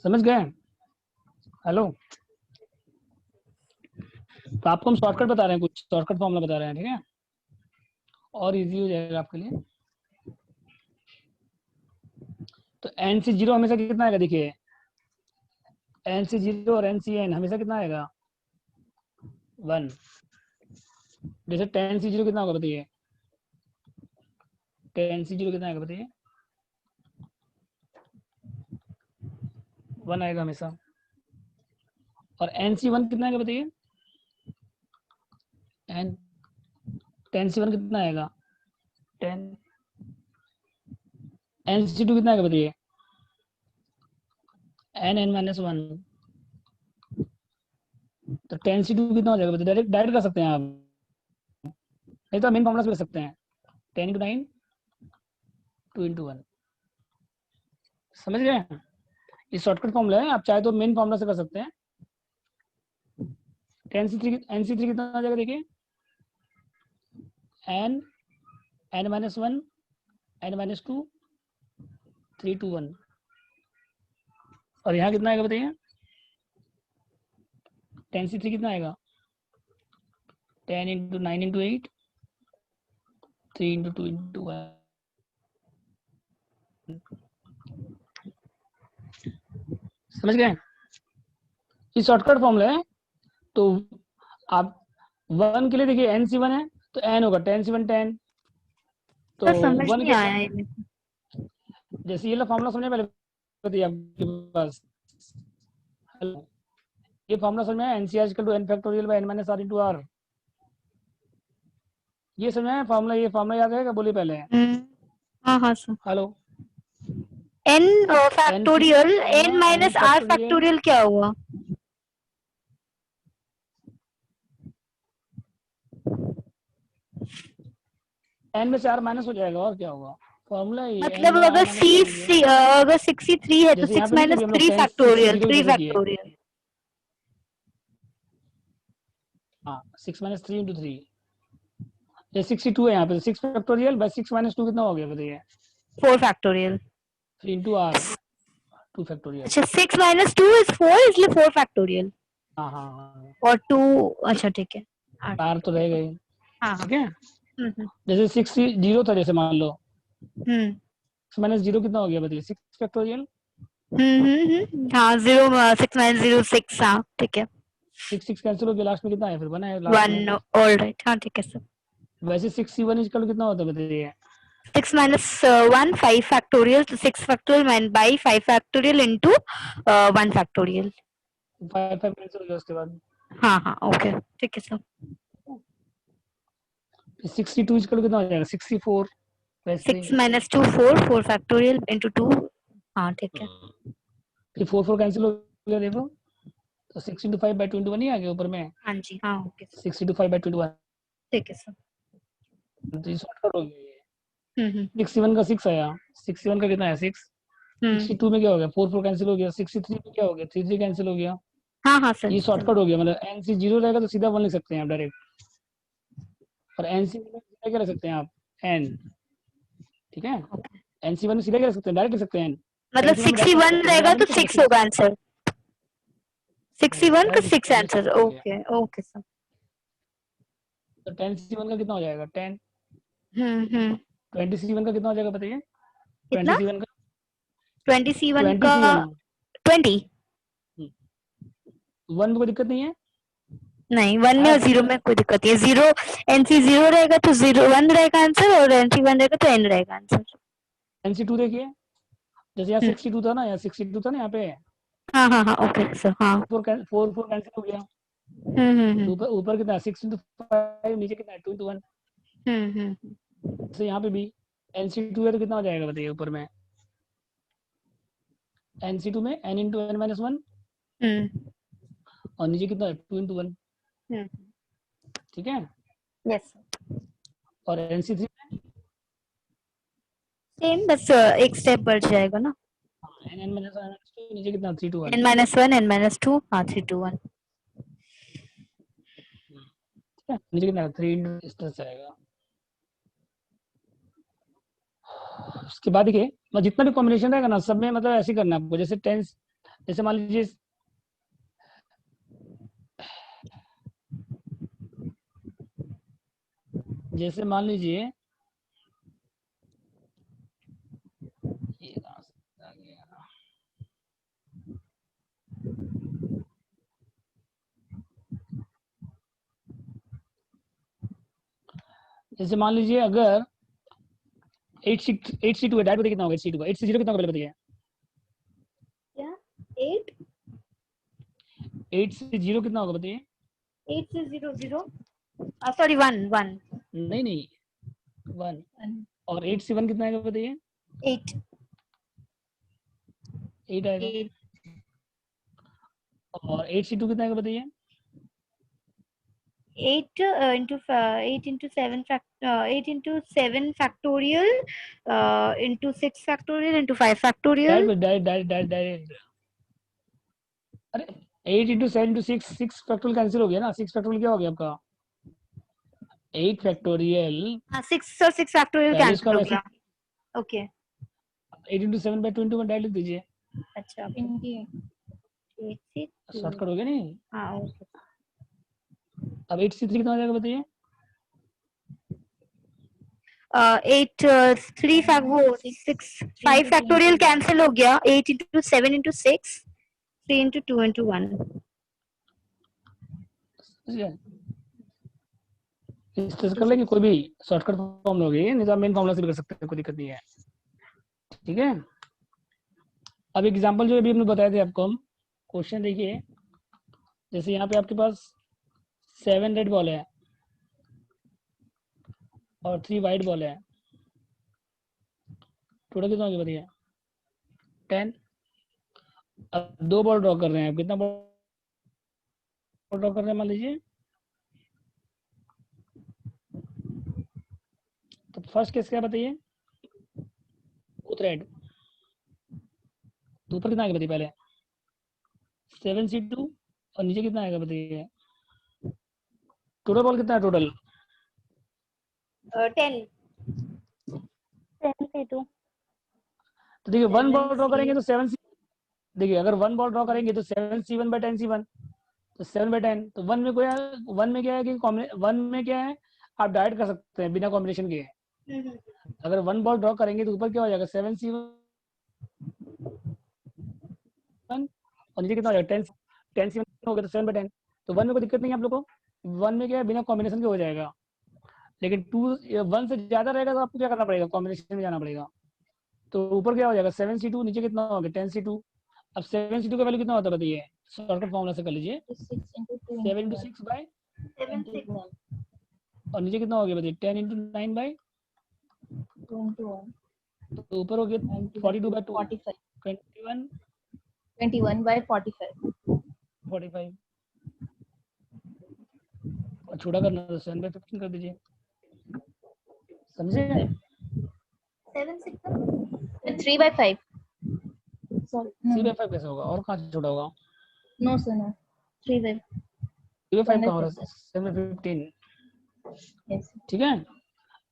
समझ गए? हेलो, तो आपको हम शॉर्टकट बता रहे हैं, कुछ शॉर्टकट फॉर्मूला बता रहे हैं, ठीक है, और इजी हो जाएगा आपके लिए। तो n से 0 हमेशा कितना आएगा देखिए? n से 0 और n से n हमेशा कितना आएगा? 1। जैसे 10 से 0 कितना होगा बताइए? 10 से 0 कितना आएगा बताइए? 1 आएगा हमेशा। और NC1 कितना आएगा बताइए, एन 10C1 कितना आएगा 10, NC2 कितना आएगा बताइए, N(n-1), तो 10C2 कितना हो जाएगा बताइए, डायरेक्ट डायरेक्ट कर सकते हैं आप, नहीं तो मेन फॉर्मूला से कर सकते हैं, 10 × 9 2 × 1, समझ गए। ये शॉर्टकट फॉर्मूला है, आप चाहे तो मेन फॉर्मूला से कर सकते हैं। 10C3 कितना आ जाएगा देखिए, n(n-1), n-2 3 2 1, और यहाँ कितना आएगा बताइए, 10C3 कितना आएगा 10 × 9 × 8 3 × 2 × 1, समझ गए। ये शॉर्टकट फॉर्मूला है। तो आप 1 के लिए देखिए NC1 है तो n होगा 10C1 10, तो सर समझ 1 नहीं के आया ये मेरे को। जैसे ये फॉर्मूला समझे पहले बताइए आपके पास, हेलो ये फॉर्मूला समझ में आया, NCR=n⁴/n-r, ये समझ में आया फॉर्मूला, ये फॉर्मूला याद रहेगा, बोलिए पहले, हाँ sir. Hello n factorial n minus r factorial क्या हुआ? n में से r माइनस हो जाएगा और क्या होगा, फॉर्मूला ये मतलब n में r अगर माइनस करेंगे, अगर 63 है तो जैसे यहाँ 6 पे नहीं माइनस कभी हम लोग 3 10 फैक्टोरियल 0 3 जैसे किए, फैक्टोरियल। हाँ 6 - 3 × 3, ये 62 है यहाँ पे, 6 फैक्टोरियल बाय 6 - 2 कितना हो गया बताइए, 4 फैक्टोरियल। 3 × r 2 फैक्टोरियल, अच्छा 6 माइनस 2 इज 4 इसलिए 4 फैक्टोरियल। हाँ हाँ हाँ, और 2 अच्छा ठीक है। r तो रहेगा ही, हाँ ठीक है। हम्म जैसे 6 0 था, जैसे मान लो हम्म 6 - 0 कितना हो गया बताइए, 6 फैक्टोरियल, हाँ 0 6 माइनस 0 6 हाँ ठीक है। 6 कैंसिल हो गया, लास्ट में कितना आया फिर 1 है लास्ट 1 में, ऑलराइट हाँ ठीक है सर। वैसे 6C1 कितना होता है बताइए, 6 minus 1 5 factorial तो 6 factorial by 5 factorial into 1 factorial। 5 cancel हो गया उसके बाद, हाँ ओके ठीक है सर। 62 कितना हो जाएगा 64, वैसे 6 minus 2 4 4 factorial into 2 हाँ ठीक है। फिर 4 कैंसिल हो गया देखो, तो 6 × 5/21 नहीं आ गया ऊपर में, हाँ जी हाँ ओके 6 × 5/21, ठीक है सर। तो ये शॉर्टकट हो गया ये। 67 का 6 आया, 67 का कितना है 6, 62 में क्या हो गया 4 कैंसिल हो गया, 63 में क्या हो गया 3 कैंसिल हो गया, हाँ सर। ये शॉर्टकट हो गया, मतलब NC 0 रहेगा तो सीधा 1 लिख सकते हैं आप डायरेक्ट, और NC में सीधा क्या लिख सकते हैं आप n, ठीक है, NC1 में सीधा क्या लिख सकते हैं, डायरेक्ट लिख सकते हैं n, मतलब 61 रहेगा तो 6 होगा आंसर, 61 का 6 आंसर। Okay okay sir. तो 10C1 का कितना हो जाएगा 10, 20C1 का कितना हो जाएगा बताइए, कितना 20C1 का 27 का 20C1 20 1 में कोई दिक्कत नहीं है, नहीं 1 में और 0 में कोई दिक्कत नहीं है। 0 NC 0 रहेगा तो 0 1 रहेगा आंसर और NC 1 रहेगा तो n रहेगा आंसर। NC2 देखिए, जैसे यहाँ 62 था ना, यहाँ 62 था ना, यहाँ पे हाँ ओके सर हाँ 4 कैंसिल हो गया, तो ऊपर कितना 6 × 5, नीचे कितना 2 × 1, तो यहाँ पे भी NC2 है तो कितना हो जाएगा बताइए ऊपर में, NC2 में n × n-1 और नीचे कितना है 2 × 1, ठीक है। यस और NC3 में सेम बस एक स्टेप बढ़ जाएगा ना, n-2 नीचे कितना 3 × 1, n-1 n-2 हाँ 3 2 1 ठीक है, नीचे कितना 3 × इस तरह से आएगा। उसके बाद देखिए जितना भी कॉम्बिनेशन रहेगा ना सब में मतलब ऐसे करना है आपको, जैसे टेंस, जैसे मान लीजिए ये कहाँ से आ गया, जैसे मान लीजिए अगर 8C2 है, डायरेक्ट कितना होगा 8C2 कितना होगा पहले बताइए, क्या 8 8 से 0 कितना होगा बताइए? 8 से 0 0 सॉरी 1 1 नहीं नहीं 1, और 8 से 1 कितना आएगा बताइए? 8 8 आएगा। 8 और 8 से 2 कितना आएगा बताइए? 8 into 7 8 into 7 factorial into 6 factorial into 5 factorial. Direct अरे 8 इंटू 7 इंटू 6, 6 फैक्टोरियल कैंसिल हो गया ना, 6 फैक्टोरियल क्या हो गया आपका? 8 फैक्टोरियल। 6 और 6 factorial पहले इसका cancel हो वैसे गया. Okay. 8 into 7 by 2 into 1 direct लिख दीजिए, अच्छा 8 शॉर्टकट हो गया नहीं? हाँ ओके. अब 8 से 3 कितना हो जाएगा बताइए? 8 3 वो 6 5 factorial cancel हो गया. 8 into 7 into 6 3 into 2 into 1. इस तरह से कर लेंगे, कोई भी शॉर्टकट फॉर्मूला होगी, नहीं तो आप मेन फॉर्मूला से भी कर सकते हैं, कोई दिक्कत नहीं है। ठीक है, अब एग्जांपल जो अभी हमने बताए थे आपको, हम क्वेश्चन देखिए, जैसे यहाँ पे आपके पास 7 रेड बॉल है और 3 वाइट बॉल है, टोटल कितना हो गया बताइए? 10। अब 2 बॉल ड्रॉ कर रहे हैं, कितना बॉल ड्रॉ कर रहे हैं मान लीजिए, तो फर्स्ट केस क्या बताइए? बोथ रेड, तो ऊपर कितना आएगा बताइए? पहले 7C2 और नीचे कितना आएगा बताइए? टोटल बॉल कितना है टोटल? 10 10C2 तो देखिए 1 बॉल ड्रॉ करेंगे तो 7C, देखिए अगर 1 बॉल ड्रॉ करेंगे तो 7C1 बाई 10C1, तो 7 बाई 10, तो 1 में कोई 1 में क्या है कि 1 में क्या है, आप डायरेक्ट कर सकते हैं बिना कॉम्बिनेशन के। अगर 1 बॉल ड्रॉ करेंगे तो ऊपर क्या हो जाएगा? 7C1 और नीचे कितना हो जाएगा? 10C1 हो गया, तो 7 बाई 10, तो 1 में कोई दिक्कत नहीं है आप लोग को, 1 में क्या है बिना कॉम्बिनेशन के हो जाएगा। लेकिन 1 से ज्यादा रहेगा तो आपको क्या करना पड़ेगा? कॉम्बिनेशन में जाना पड़ेगा। तो ऊपर क्या हो जाएगा? 7C2, नीचे कितना हो गया? 10C2। अब 7C2 का वैल्यू कितना होता है बताइए? शॉर्टकट फॉर्मूला से कर लीजिए, 7 इंटू 6 बाई, 7 6 और नीचे कितना हो गया बताइए? 10 इंटू 9 बाई, तो ऊपर हो गया 42 बाई 2, 21 by 45. 45, और छोटा करना तो 7 बाई 15 कर दीजिए, समझे? 7 6 And 3 by 5. Sorry. 3 बाई 5 कैसे होगा? और कहाँ से छोटा होगा? No, sir, no. 3 by 3 by 5 कहाँ हो रहा है? 7 बाई 15। yes. ठीक है,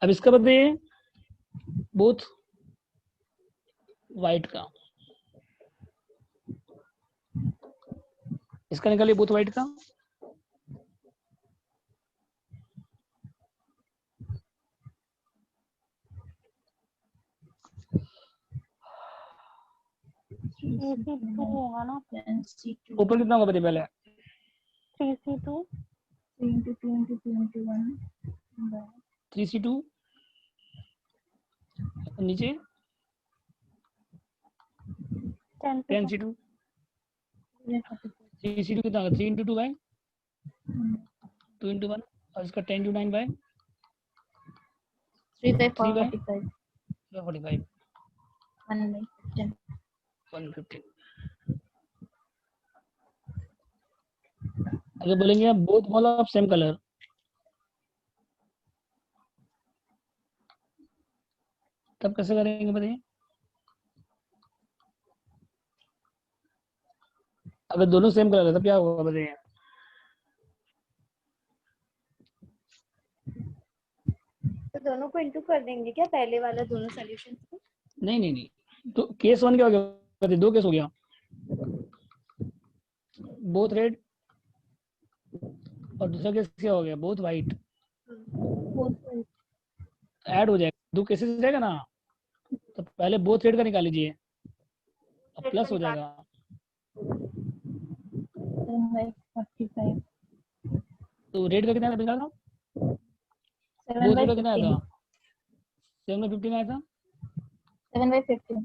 अब इसका बताइए बोथ वाइट का, इसका निकालिए बोथ वाइट का। AC2 होगा ना. Then C2. ऊपर कितना होगा बताइए पहले? 3C2 3 into 2 into 2 into 1. 3C2, और नीचे 10C2। 3C2 कितना होगा? 3 इंटू 2 बाई 2 इंटू 1, और इसका 10 into 9 by 3 by 3 by 45. 45, 1 by 10. 115। अगर बोलेंगे आप both ball of same colour, तब कैसे करेंगे बताइए? अगर दोनों सेम कलर है तब क्या होगा बताइए? तो दोनों को इंटू कर देंगे क्या? पहले वाला दोनों सॉल्यूशन को? नहीं नहीं नहीं, तो केस 1 क्या हो गया बताइए? 2 केस हो गया, बोथ रेड, और दूसरा केस क्या हो गया? Both white. ऐड हो जाएगा, 2 केसेस रहेगा ना, तो पहले बोथ रेड का निकाल लीजिए, अब प्लस हो जाएगा। 7 by 45. तो रेड का कितना निकाला था? 7 बोथ by रेड का कितना आया 15. था? 7 में 15 आया था, 7 by 15.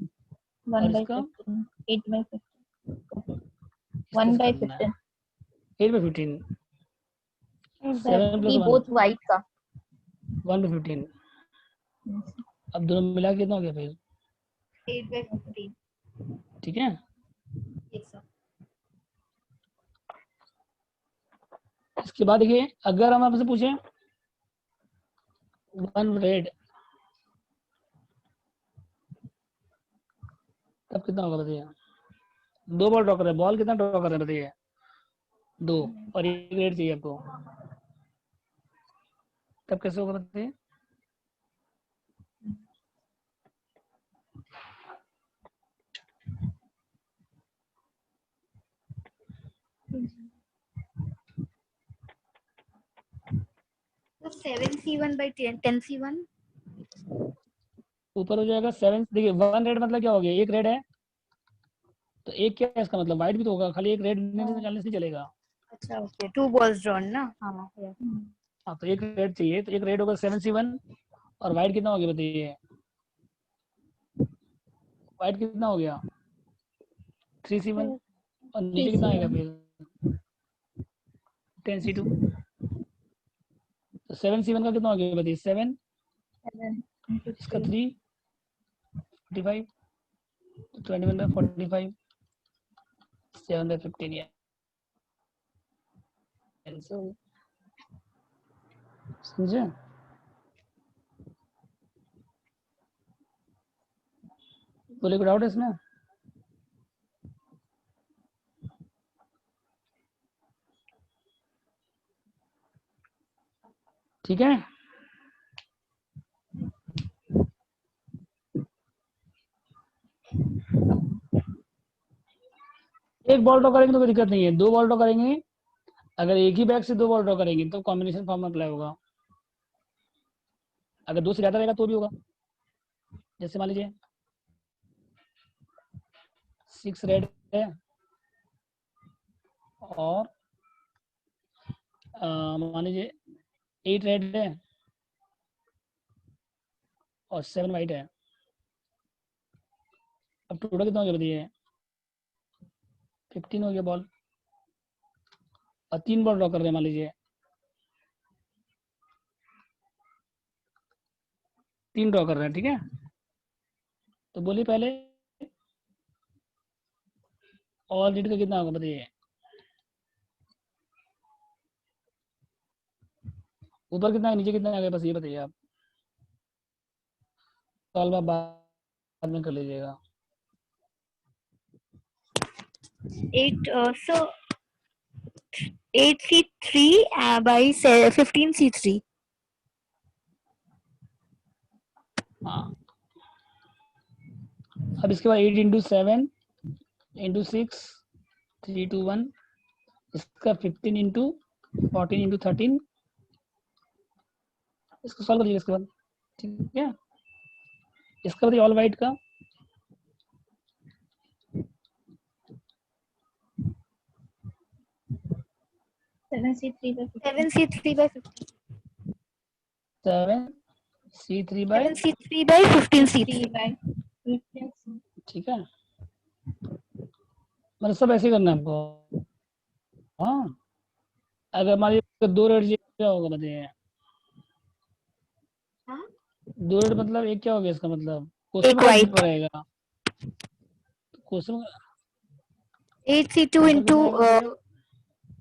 1 और by इसका 15. 8 by 15. इसका 1 by करना है। 15. 8/15 8 by 7 + ये 1 बोथ वाइट का 1/15 अब दोनों मिला के कितना हो गया फिर 8/15 ठीक है yes sir इसके बाद देखिए अगर हम आपसे पूछें 1 रेड तब कितना होगा बताइए 2 बॉल ड्रॉ कर रहे हैं बॉल कितना ड्रॉ कर रहे हैं बताइए 2 और 1 रेड चाहिए आपको तब कैसे होगा बताइए so 7C1 by 10C1 ऊपर हो जाएगा 7 देखिए 1 रेड मतलब क्या हो गया 1 रेड है तो एक क्या है इसका मतलब वाइट भी तो होगा खाली एक रेड निकालने से नहीं चलेगा अच्छा ओके 2 balls drawn ना हाँ yeah. हाँ तो एक रेड चाहिए तो एक रेड होगा 7C1 और वाइट कितना हो गया बताइए वाइट कितना हो गया 3C1 और नीचे कितना आएगा फिर 10C2 तो 7C1 का कितना हो गया बताइए 7 इसका 3 45 21/45 7/15 या समझे बोले कोई डाउट है इसमें ठीक है एक बॉल ड्रॉ करेंगे तो कोई दिक्कत नहीं है 2 बॉल ड्रॉ करेंगे अगर एक ही बैग से 2 बॉल ड्रॉ करेंगे तो कॉम्बिनेशन फॉर्म अप्लाई होगा अगर 2 से ज्यादा रहेगा तो भी होगा जैसे मान लीजिए 6 रेड है और मान लीजिए 8 रेड है और 7 वाइट है अब टोटल कितना हो गया बताइए 15 हो गया बॉल और 3 बॉल ड्रॉ कर रहे हैं मान लीजिए 3 ड्रॉ कर रहे हैं ठीक है तो बोलिए पहले और लीड का कितना होगा बताइए ऊपर कितना है नीचे कितना आ गया बस ये बताइए आप सॉल्व आप बाद में कर लीजिएगा 8 so 8C3 by 15C3 हाँ अब इसके बाद 8 × 7 × 6 3 2 1 इसका 15 × 14 × 13 इसको सॉल्व करिए इसके बाद ठीक है इसका बताइए ऑल वाइट का 7C3 by 15 7C3 by 7C3 by 15C3 ठीक है मतलब सब ऐसे करना है आपको हाँ अगर मान लीजिए 2 रेड क्या होगा बताइए हाँ? 2 रेड मतलब एक क्या हो गया इसका मतलब एक white। रहेगा क्वेश्चन 8C2 into कितना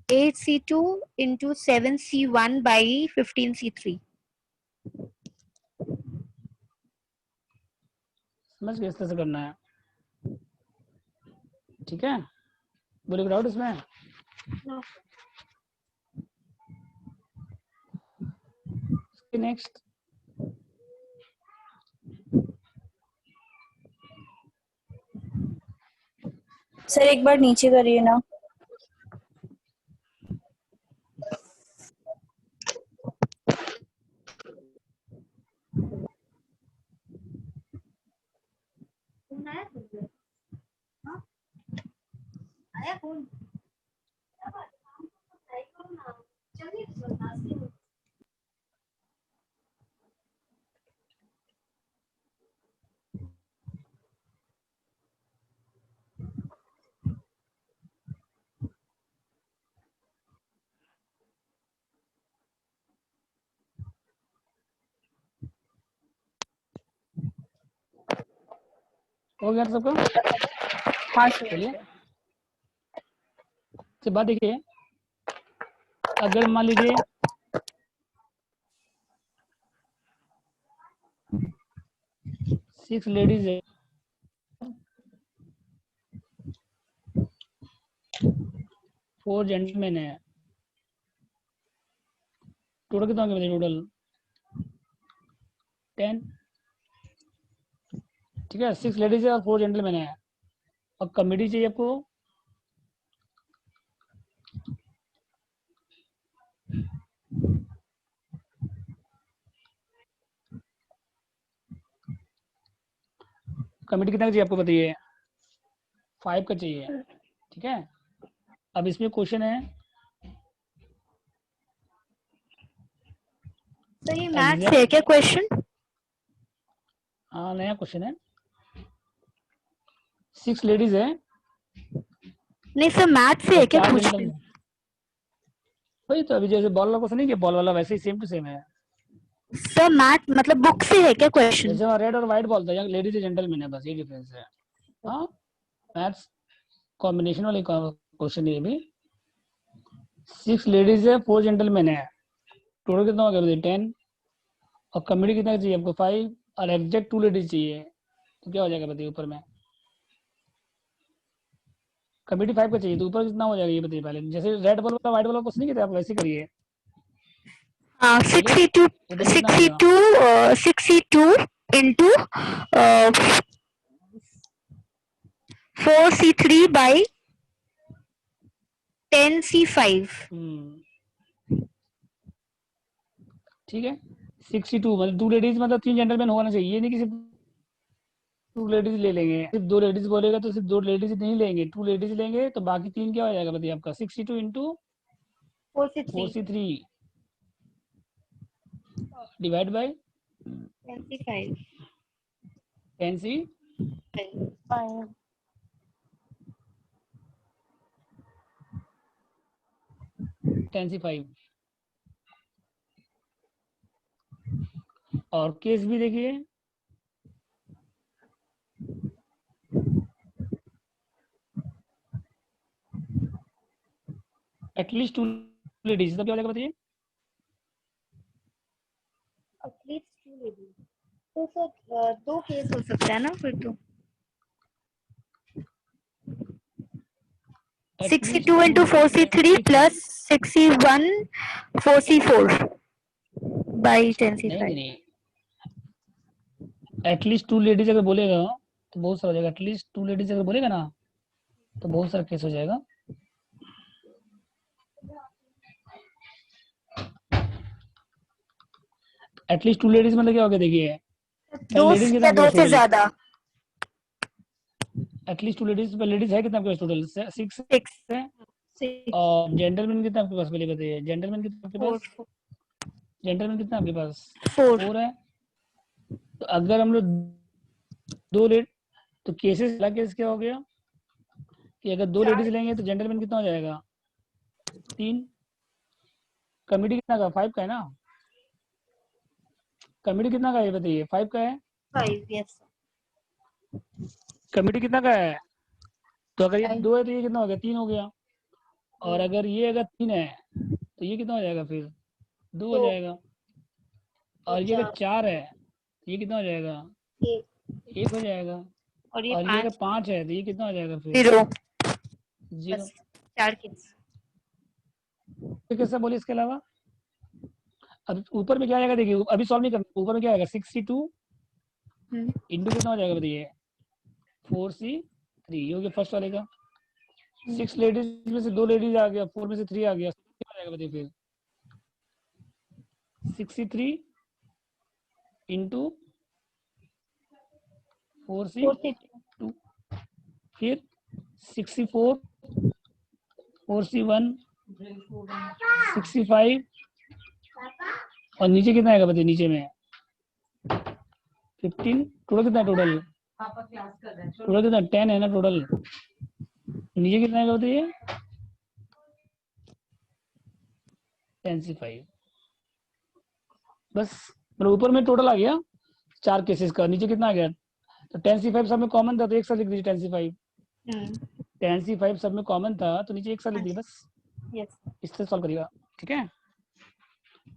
8C2 into 7C1 by 15C3 समझ के इस तरह से करना है ठीक है बोले डाउट इसमें नेक्स्ट सर एक बार नीचे करिए ना आया कौन हो गया सबका? हाँ सर। चलिए से बात देखिए, अगर मान लीजिए 6 लेडीज है, 4 जेंटलमैन है, टोटल कितना हो गया? टोटल 10, ठीक है। 6 लेडीज है और 4 जेंटलमैन है, और कमेटी चाहिए आपको कमेटी कितना चाहिए आपको बताइए? 5 का चाहिए, ठीक है। अब इसमें क्वेश्चन है, सर ये मैथ्स है क्या क्वेश्चन? हाँ नया क्वेश्चन है। 6 लेडीज है, नहीं सर मैथ्स से है क्या 4 पूछ रहे जेंटलमैन। हैं? वही तो अभी जैसे बॉल वाला क्वेश्चन नहीं किया, बॉल वाला वैसे ही सेम टू सेम है। सर मैथ मतलब बुक से है क्या क्वेश्चन? जैसे वहाँ रेड और व्हाइट बॉल था, यहाँ लेडीज जेंटलमैन है, बस ये डिफरेंस है। हाँ मैथ्स कॉम्बिनेशन वाली क्वेश्चन ये भी। 6 लेडीज है, 4 जेंटलमैन है, टोटल कितना हो गया? 10, और कमेटी कितना चाहिए आपको? 5, और एग्जैक्ट 2 लेडीज चाहिए, तो क्या हो जाएगा बताइए ऊपर में? कमेटी 5 का चाहिए, तो ऊपर कितना हो जाएगा ये बताइए पहले। जैसे रेड बॉल वाला व्हाइट बॉल क्वेश्चन नहीं किया आप वैसे करिए। हाँ 62 ऊपर कितना आएगा? 62 into 4C3 by 10C5। ठीक है। 62 मतलब 2 लेडीज मतलब 3 जेंटलमैन होना चाहिए, ये नहीं कि सिर्फ 2 लेडीज ले लेंगे। सिर्फ 2 लेडीज बोलेगा तो सिर्फ 2 लेडीज नहीं लेंगे, 2 लेडीज लेंगे तो बाकी 3 क्या हो जाएगा बताइए आपका? 62 into 4C3 divide by 10C 10C5। और केस भी देखिए, एटलीस्ट 2 लेडीज, तब क्या हो जाएगा बताइए? तो सर 2 केस हो सकता है ना फिर तो। 62 into 4C3 plus 61 4C4 by नहीं 10C5। नहीं नहीं, एटलीस्ट 2 लेडीज अगर बोलेगा तो बहुत सारा हो जाएगा। एटलीस्ट 2 लेडीज अगर बोलेगा ना तो बहुत सारा केस हो जाएगा। एटलीस्ट 2 लेडीज मतलब क्या हो गया देखिए, दो लेडीज कितना या आपके दो पास से टोटल? ज्यादा। एटलीस्ट 2 लेडीज, लेडीज है कितना आपके पास टोटल? 6 6 है। और जेंटलमैन कितना आपके पास पहले बताइए? जेंटलमैन कितना आपके पास? 4 जेंटलमैन कितना आपके पास? 4 4 है। तो अगर हम लोग 2 लेड, तो केसेस वाला केस क्या हो गया कि अगर 2 लेडीज लेंगे तो जेंटलमैन कितना हो जाएगा? 3। कमेटी कितना का? 5 का है ना? कमेटी कितना का है बताइए? 5 का है। 5 यस। कमेटी कितना का है? तो अगर ये 2 है तो ये कितना हो गया? 3 हो गया। और अगर 3 है तो ये कितना हो जाएगा फिर? 2 हो जाएगा। और ये अगर 4 है तो ये कितना हो जाएगा? 1 हो जाएगा। और ये और ये अगर 5 है तो ये कितना हो जाएगा फिर? 0 0। 4 किड्स। कैसा बोलिए इसके अलावा? अब ऊपर में क्या आएगा देखिए, अभी सॉल्व नहीं करना। ऊपर में क्या आएगा? 62 इंटू कितना हो जाएगा बताइए? 4C3, ये हो गया फर्स्ट वाले का। 6 लेडीज में से 2 लेडीज आ गया, 4 में से 3 आ गया, क्या हो जाएगा बताइए फिर? 63 इंटू 4C2, फिर 64 4C1 65, और नीचे कितना आएगा बताइए? नीचे में 15। टोटल कितना है? टोटल कितना? 10 है ना टोटल। नीचे कितना आएगा बताइए? 10C5। बस मतलब ऊपर में टोटल आ गया 4 केसेस का, नीचे कितना आ गया? तो tan C5 सब में कॉमन था तो एक साथ लिख दीजिए tan C5। हम्म, tan C5 सब में कॉमन था तो नीचे एक साथ लिख हाँ दीजिए बस। यस। इससे सॉल्व करिएगा, ठीक है।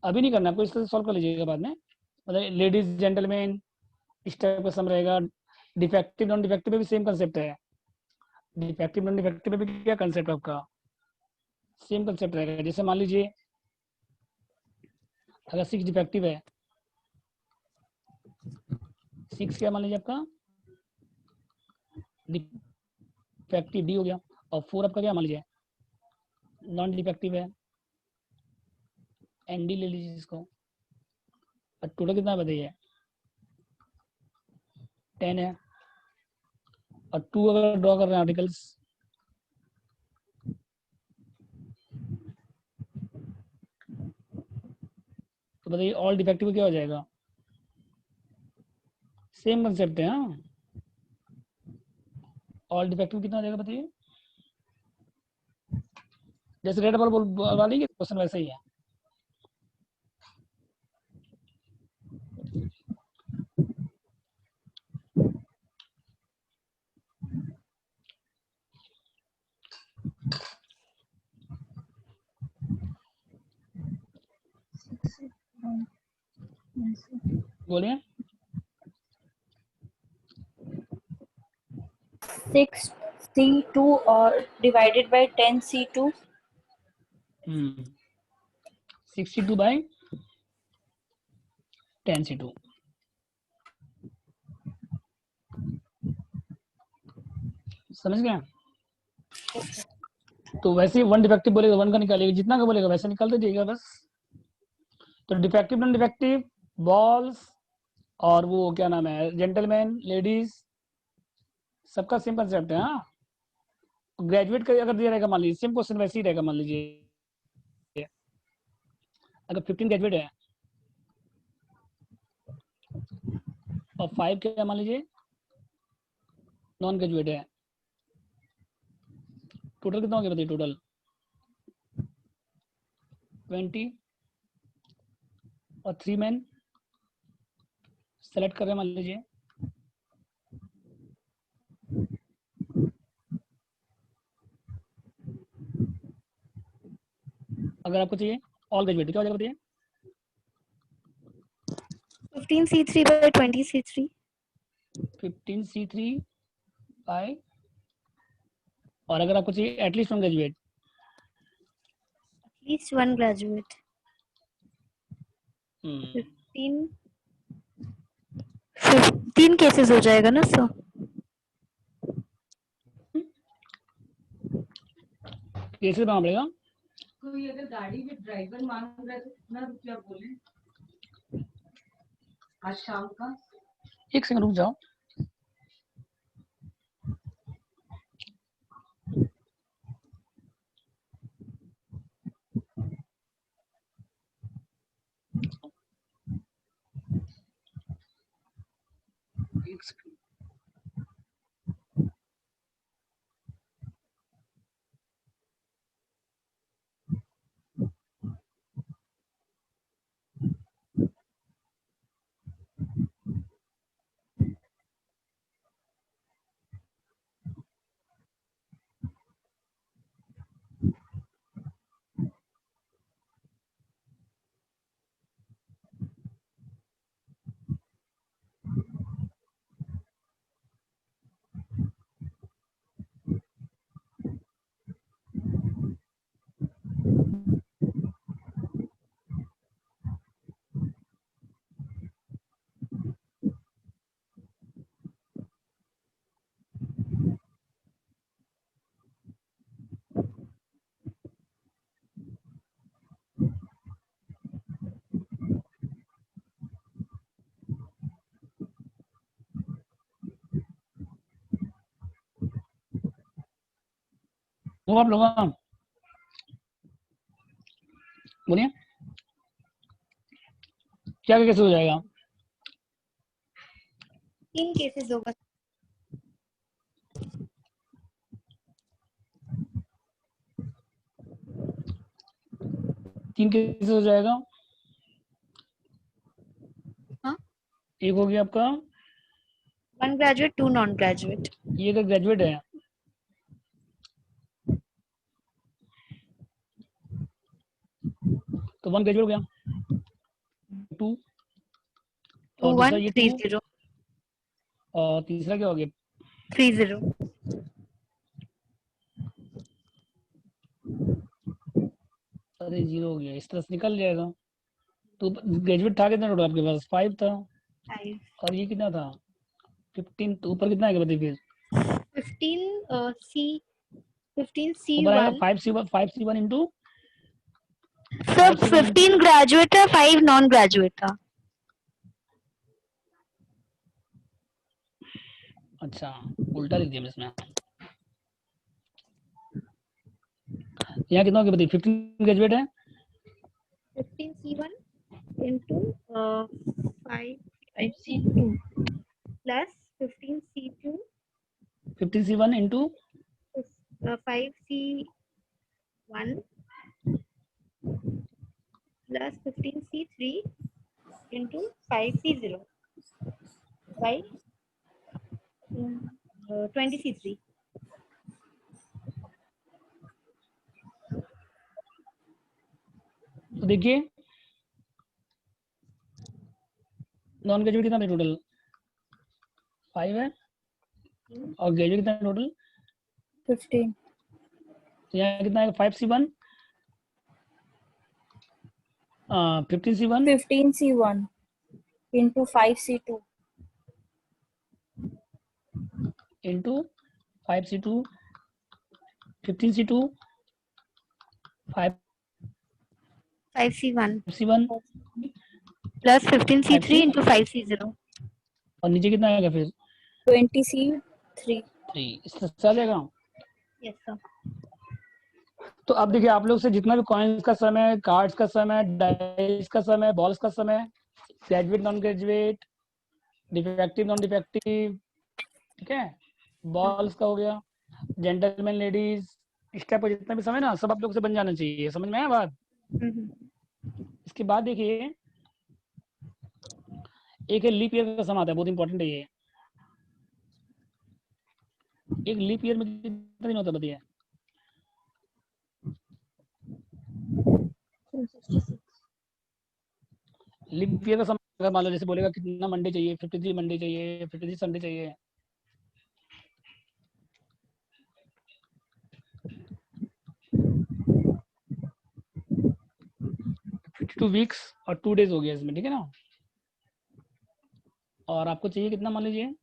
अभी नहीं करना आपको, इससे सॉल्व कर लीजिएगा बाद में। मतलब लेडीज जेंटलमैन इस टाइप का सम रहेगा। डिफेक्टिव नॉन डिफेक्टिव में भी सेम कंसेप्ट है। डिफेक्टिव नॉन डिफेक्टिव में भी क्या कंसेप्ट आपका सेम कंसेप्ट रहेगा। जैसे मान लीजिए अगर 6 डिफेक्टिव है, 6 क्या मान लीजिए आपका डिफेक्टिव डी हो गया, और 4 आपका क्या मान लीजिए नॉन डिफेक्टिव है, एन डी ले लीजिए इसको। और टोटल कितना बताइए 10 है, और 2 अगर ड्रॉ कर रहे हैं आर्टिकल्स तो बताइए ऑल डिफेक्टिव क्या हो जाएगा। सेम कंसेप्ट है। हाँ, ऑल डिफेक्टिव कितना हो जाएगा बताइए। जैसे रेड बॉल वाली क्वेश्चन वैसे ही है। बोलिए। 6C2 और divided by 10C2. 62/10C2। समझ गए। तो वैसे ही 1 डिफेक्टिव बोलेगा 1 का निकालिएगा, जितना का बोलेगा वैसे निकालते जाइएगा बस। तो डिफेक्टिव नॉन डिफेक्टिव बॉल्स और वो क्या नाम है जेंटलमैन लेडीज सबका सेम कंसेप्ट है। हाँ, ग्रेजुएट का अगर दिया रहेगा मान लीजिए सेम क्वेश्चन वैसे ही रहेगा। मान लीजिए अगर 15 ग्रेजुएट है और 5 क्या मान लीजिए नॉन ग्रेजुएट है, टोटल कितना हो गया बताइए। टोटल 20 और 3 मैन सेलेक्ट कर रहे हैं मान लीजिए। अगर आपको चाहिए ऑल ग्रेजुएट क्या हो जाएगा बताइए। 15C3 by 20C3. 15C3 bye, और अगर आपको चाहिए at least 1 graduate At least one graduate. 15 cases हो जाएगा ना सर। केसेस बनाना पड़ेगा। कोई अगर गाड़ी में ड्राइवर मांग रहा है तो कितना रुपया बोले आज शाम का। एक सेकंड रुक जाओ। एक सेकंड। वो आप लोग बोलिए क्या कैसे हो जाएगा। 3 केसेस होगा। 3 केसेस हो जाएगा। हाँ? एक हो गया आपका 1 1 graduate, 2 non-graduate. ये तो ग्रेजुएट है, तो 1 ग्रेजुएट हो गया, 2 2 और दूसरा 1 ये 3 2 0 और तीसरा क्या हो गया 3 0. अरे 0 हो गया, इस तरह से निकल जाएगा। तो ग्रेजुएट था कितना टोटल आपके पास 5 था 5 और ये कितना था 15, तो ऊपर कितना आएगा बताइए फिर 15 C 15 ऊपर आएगा C1. 5C1 into sir 15 graduate है, 5 नॉन ग्रेजुएट था. अच्छा उल्टा लिख दिया मैं इसमें, यहाँ कितना हो गया बताइए 15 ग्रेजुएट है 15 C1 into 5 C2 plus 15 C2 15C1 into 5 C1 plus 15 C3 into 5 C0 by 20 C3. तो देखिए नॉन ग्रेजुएट कितना है टोटल 5 है और ग्रेजुएट कितना है टोटल 15. तो यहाँ कितना है 5C1 15C1 15C1 into 5C2 into 5C2 15C2 5C1 5C1 plus 15C3 into 5C0. और नीचे कितना आएगा फिर 20C3. 3, इस तरह से आ जाएगा। Yes sir. तो अब देखिए आप लोग से जितना भी कॉइन्स का समय, कार्ड्स का समय, डाइस का समय, बॉल्स का समय, graduate non graduate, defective non defective, ठीक है, बॉल्स का हो गया, जेंटलमैन लेडीज, इस टाइप का जितना भी समय ना सब आप लोग से बन जाना चाहिए, समझ में आया बात। इसके बाद देखिए एक है लीप ईयर का समय आता है, बहुत इंपॉर्टेंट है ये। एक लीप ईयर में कितना दिन होता है बताइए 366. लीप ईयर का समय अगर मान लो जैसे बोलेगा कितना मंडे चाहिए 53 मंडे चाहिए 53 संडे चाहिए, टू वीक्स और 2 डेज हो गया इसमें, ठीक है ना। और आपको चाहिए कितना मान लीजिए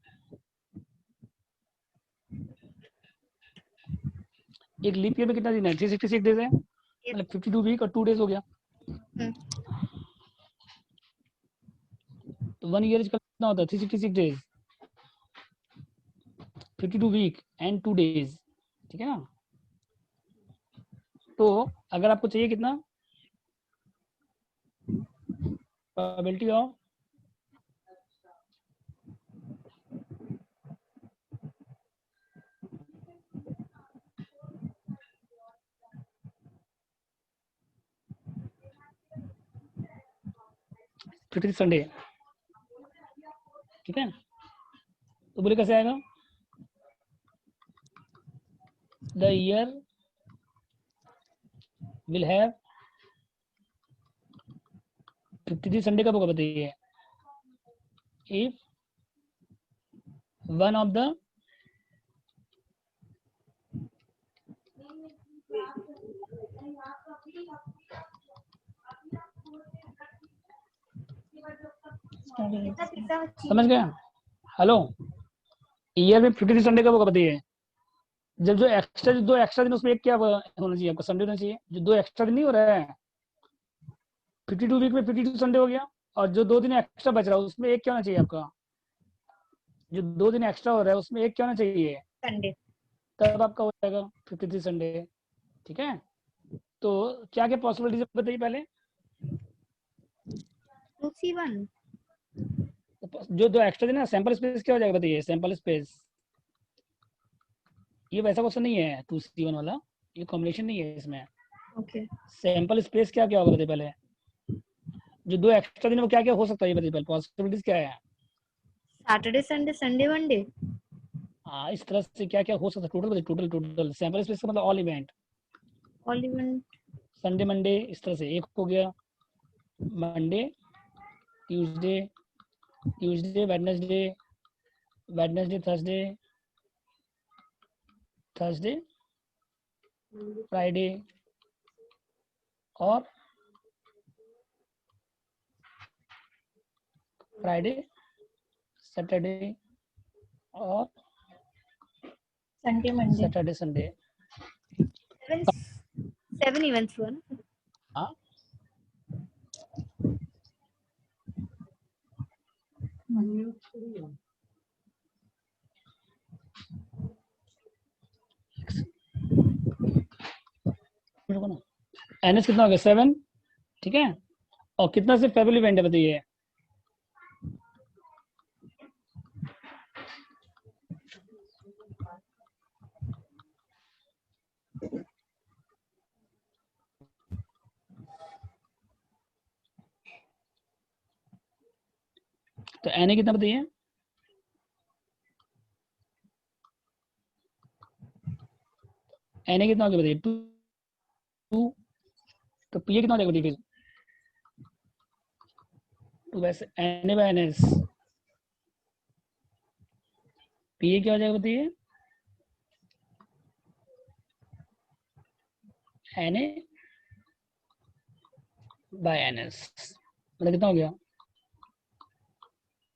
एक लीप ईयर में कितना दिन है 366 डेज है, मतलब 52 वीक और 2 डेज हो गया। तो 1 ईयर कितना होता है 366 डेज 52 वीक एंड 2 डेज, ठीक है ना। तो अगर आपको चाहिए कितना प्रोबेबिलिटी ऑफ संडे, ठीक है, तो बोले कैसे आएगा the year will have 53 Sunday कब होगा बताइए इफ वन ऑफ द समझ गए, हेलो, ईयर में 53 संडे कब होगा बताइए जब जो दो एक्स्ट्रा दिन उसमें एक क्या होना चाहिए आपका संडे होना चाहिए, जो 2 एक्स्ट्रा दिन नहीं हो रहा है 52 वीक में 52 संडे हो गया और जो 2 दिन एक्स्ट्रा बच रहा है उसमें एक क्या होना चाहिए आपका, जो 2 दिन एक्स्ट्रा हो रहा है उसमें एक क्या होना चाहिए संडे, तब आपका हो जाएगा 53 संडे, ठीक है। तो क्या क्या पॉसिबिलिटीज बताइए पहले 2C1 जो 2 एक्स्ट्रा दिन है सैंपल स्पेस क्या हो जाएगा बताइए सैंपल स्पेस, ये वैसा क्वेश्चन नहीं है 2C1 वाला, ये कॉम्बिनेशन नहीं है इसमें। ओके सैंपल स्पेस क्या क्या होगा बताइए पहले, जो 2 एक्स्ट्रा दिन वो क्या क्या हो सकता है ये बताइए पहले पॉसिबिलिटीज क्या है सैटरडे संडे संडे मंडे। हाँ, इस तरह से क्या क्या हो सकता है, total total total sample space का मतलब all event. All event. Sunday Monday इस तरह से एक हो गया, Monday Tuesday, Tuesday Wednesday, Wednesday Thursday, Thursday Friday, और फ्राइडे सैटरडे, और Sunday Monday. Saturday Sunday. 7 events हुआ ना। हाँ, एनएस कितना हो गया 7, ठीक है। और कितना से फेबल इवेंट है बताइए। तो एन कितना बताइए। एन कितना हो गया बताइए 2। तो पी कितना हो जाएगा बताइए फिर 2 वैसे N by N S. P क्या हो जाएगा बताइए N A by N S, मतलब कितना हो गया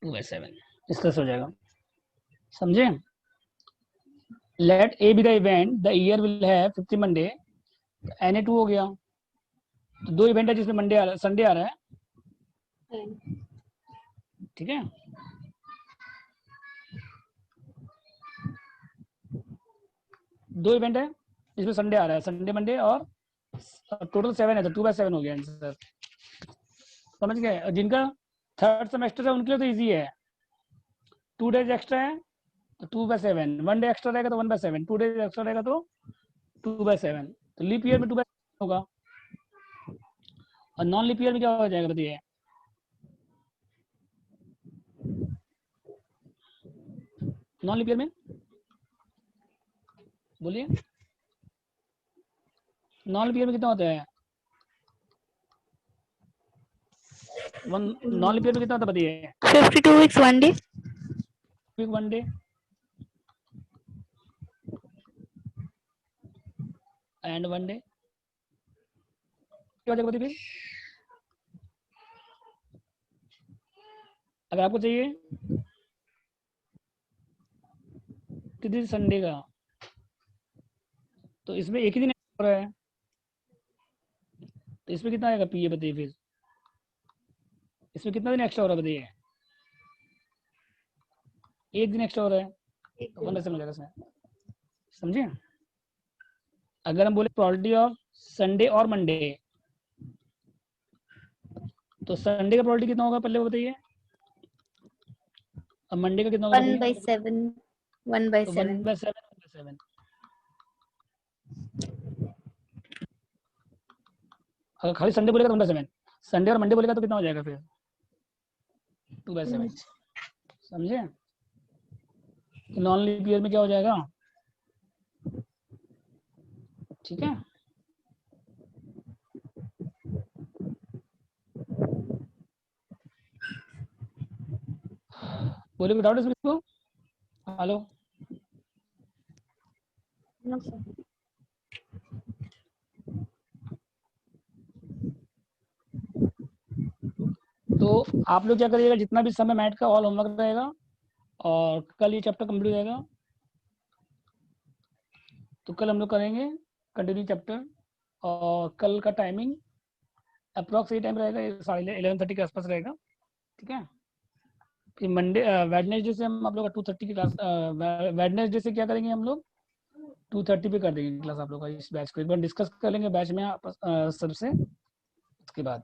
2/7। इस तरह से हो जाएगा, समझे। Let A be the event the year will have 50 Monday, N A 2 हो गया। तो 2 इवेंट है जिसमें मंडे आ रहा है, संडे आ रहा है, ठीक है। दो इवेंट है जिसमें संडे आ रहा है, संडे मंडे, और टोटल 7 है, तो 2/7 हो गया आंसर, समझ गए। और जिनका थर्ड सेमेस्टर है उनके लिए तो इजी है, 2 डेज एक्स्ट्रा है तो 2/7, 1 डे एक्स्ट्रा रहेगा तो 1/7, 2 डेज एक्स्ट्रा रहेगा तो 2/7। तो लीप ईयर में 2/7 होगा, और नॉन लीप ईयर में क्या हो जाएगा बताइए। नॉन लीप ईयर में बोलिए, नॉन लीप ईयर में कितना होता है, नॉन लीप ईयर में कितना होता है बताइए। 52 weeks 1 day। Week 1 day and 1 day, क्या हो जाएगा बताइए फिर। अगर आपको चाहिए कि दिन संडे का, तो इसमें एक ही दिन हो रहा है, तो इसमें कितना आएगा पी ए बताइए फिर। इसमें कितना दिन एक्स्ट्रा हो रहा है बताइए, एक दिन एक्स्ट्रा हो रहा है, तो 1/7 हो जाएगा इसमें, समझे। अगर हम बोले प्रोबेबिलिटी ऑफ संडे और मंडे, तो संडे का प्रोबेबिलिटी कितना होगा पहले बताइए, अब मंडे का कितना होगा 1/7 1/7। 1/7 अगर खाली संडे बोलेगा तो 1/7, संडे और मंडे बोलेगा तो कितना हो जाएगा फिर 2/7, समझे। नॉन लीप ईयर में क्या हो जाएगा, ठीक है। बोलिए विदाउट इसमें इसको, हेलो। No, sir. तो आप लोग क्या करिएगा, जितना भी समय मैथ का ऑल होमवर्क रहेगा, और कल ये चैप्टर कंप्लीट हो जाएगा, तो कल हम लोग करेंगे कंटिन्यू चैप्टर। और कल का टाइमिंग अप्रॉक्स ये टाइम रहेगा 11:30 के आसपास रहेगा, ठीक है। फिर मंडे वेडनेसडे से हम आप लोग का 2:30 की क्लास, वेडनेसडे से क्या करेंगे हम लोग 2:30 पे कर देंगे क्लास आप लोग का। इस बैच को एक बार डिस्कस कर लेंगे बैच में सबसे, उसके बाद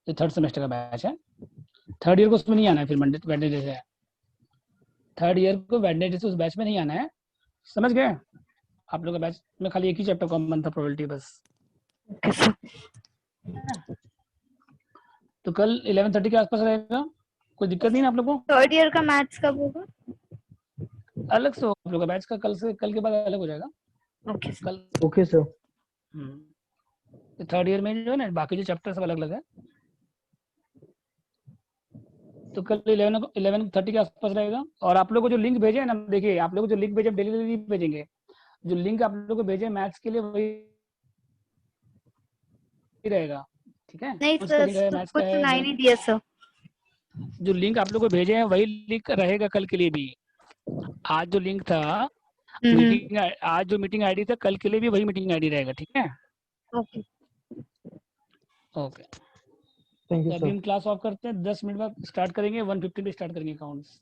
ये थर्ड सेमेस्टर का बैच है, थर्ड ईयर को उसमें नहीं आना है, फिर मंडे वेडनेसडे से, थर्ड ईयर को वेडनेसडे से उस बैच में नहीं आना है, समझ गए। आप लोग का बैच में खाली एक ही चैप्टर कॉमन था, प्रोबेबिलिटी बस। तो कल 11:30 के आसपास रहेगा, कोई दिक्कत नहीं ना आप लोग को? थर्ड ईयर का मैथ्स कब होगा? अलग से होगा आप लोग का बैच का, कल के बाद अलग हो जाएगा ओके कल। Okay sir. थर्ड ईयर में जो है ना बाकी जो चैप्टर सब अलग अलग है, तो कल 11:30 के आसपास रहेगा। और आप लोग को जो लिंक भेजे है ना, देखिए आप लोग को जो लिंक भेजे डेली डेली भेजेंगे, जो लिंक आप लोग को भेजे मैथ्स के लिए वही रहेगा, ठीक है? नहीं उसका सर, लिंक है मैथ्स कुछ का सुनाई है, नहीं दिया सर। जो लिंक आप लोग को भेजे हैं वही लिंक रहेगा कल के लिए भी। आज जो लिंक था मीटिंग, आज जो मीटिंग आईडी था कल के लिए भी वही मीटिंग आईडी रहेगा, ठीक है? ओके ओके, थैंक तो यू अभी सर। हम क्लास ऑफ करते हैं, 10 मिनट बाद स्टार्ट करेंगे, 1:50 पे स्टार्ट करेंगे अकाउंट्स।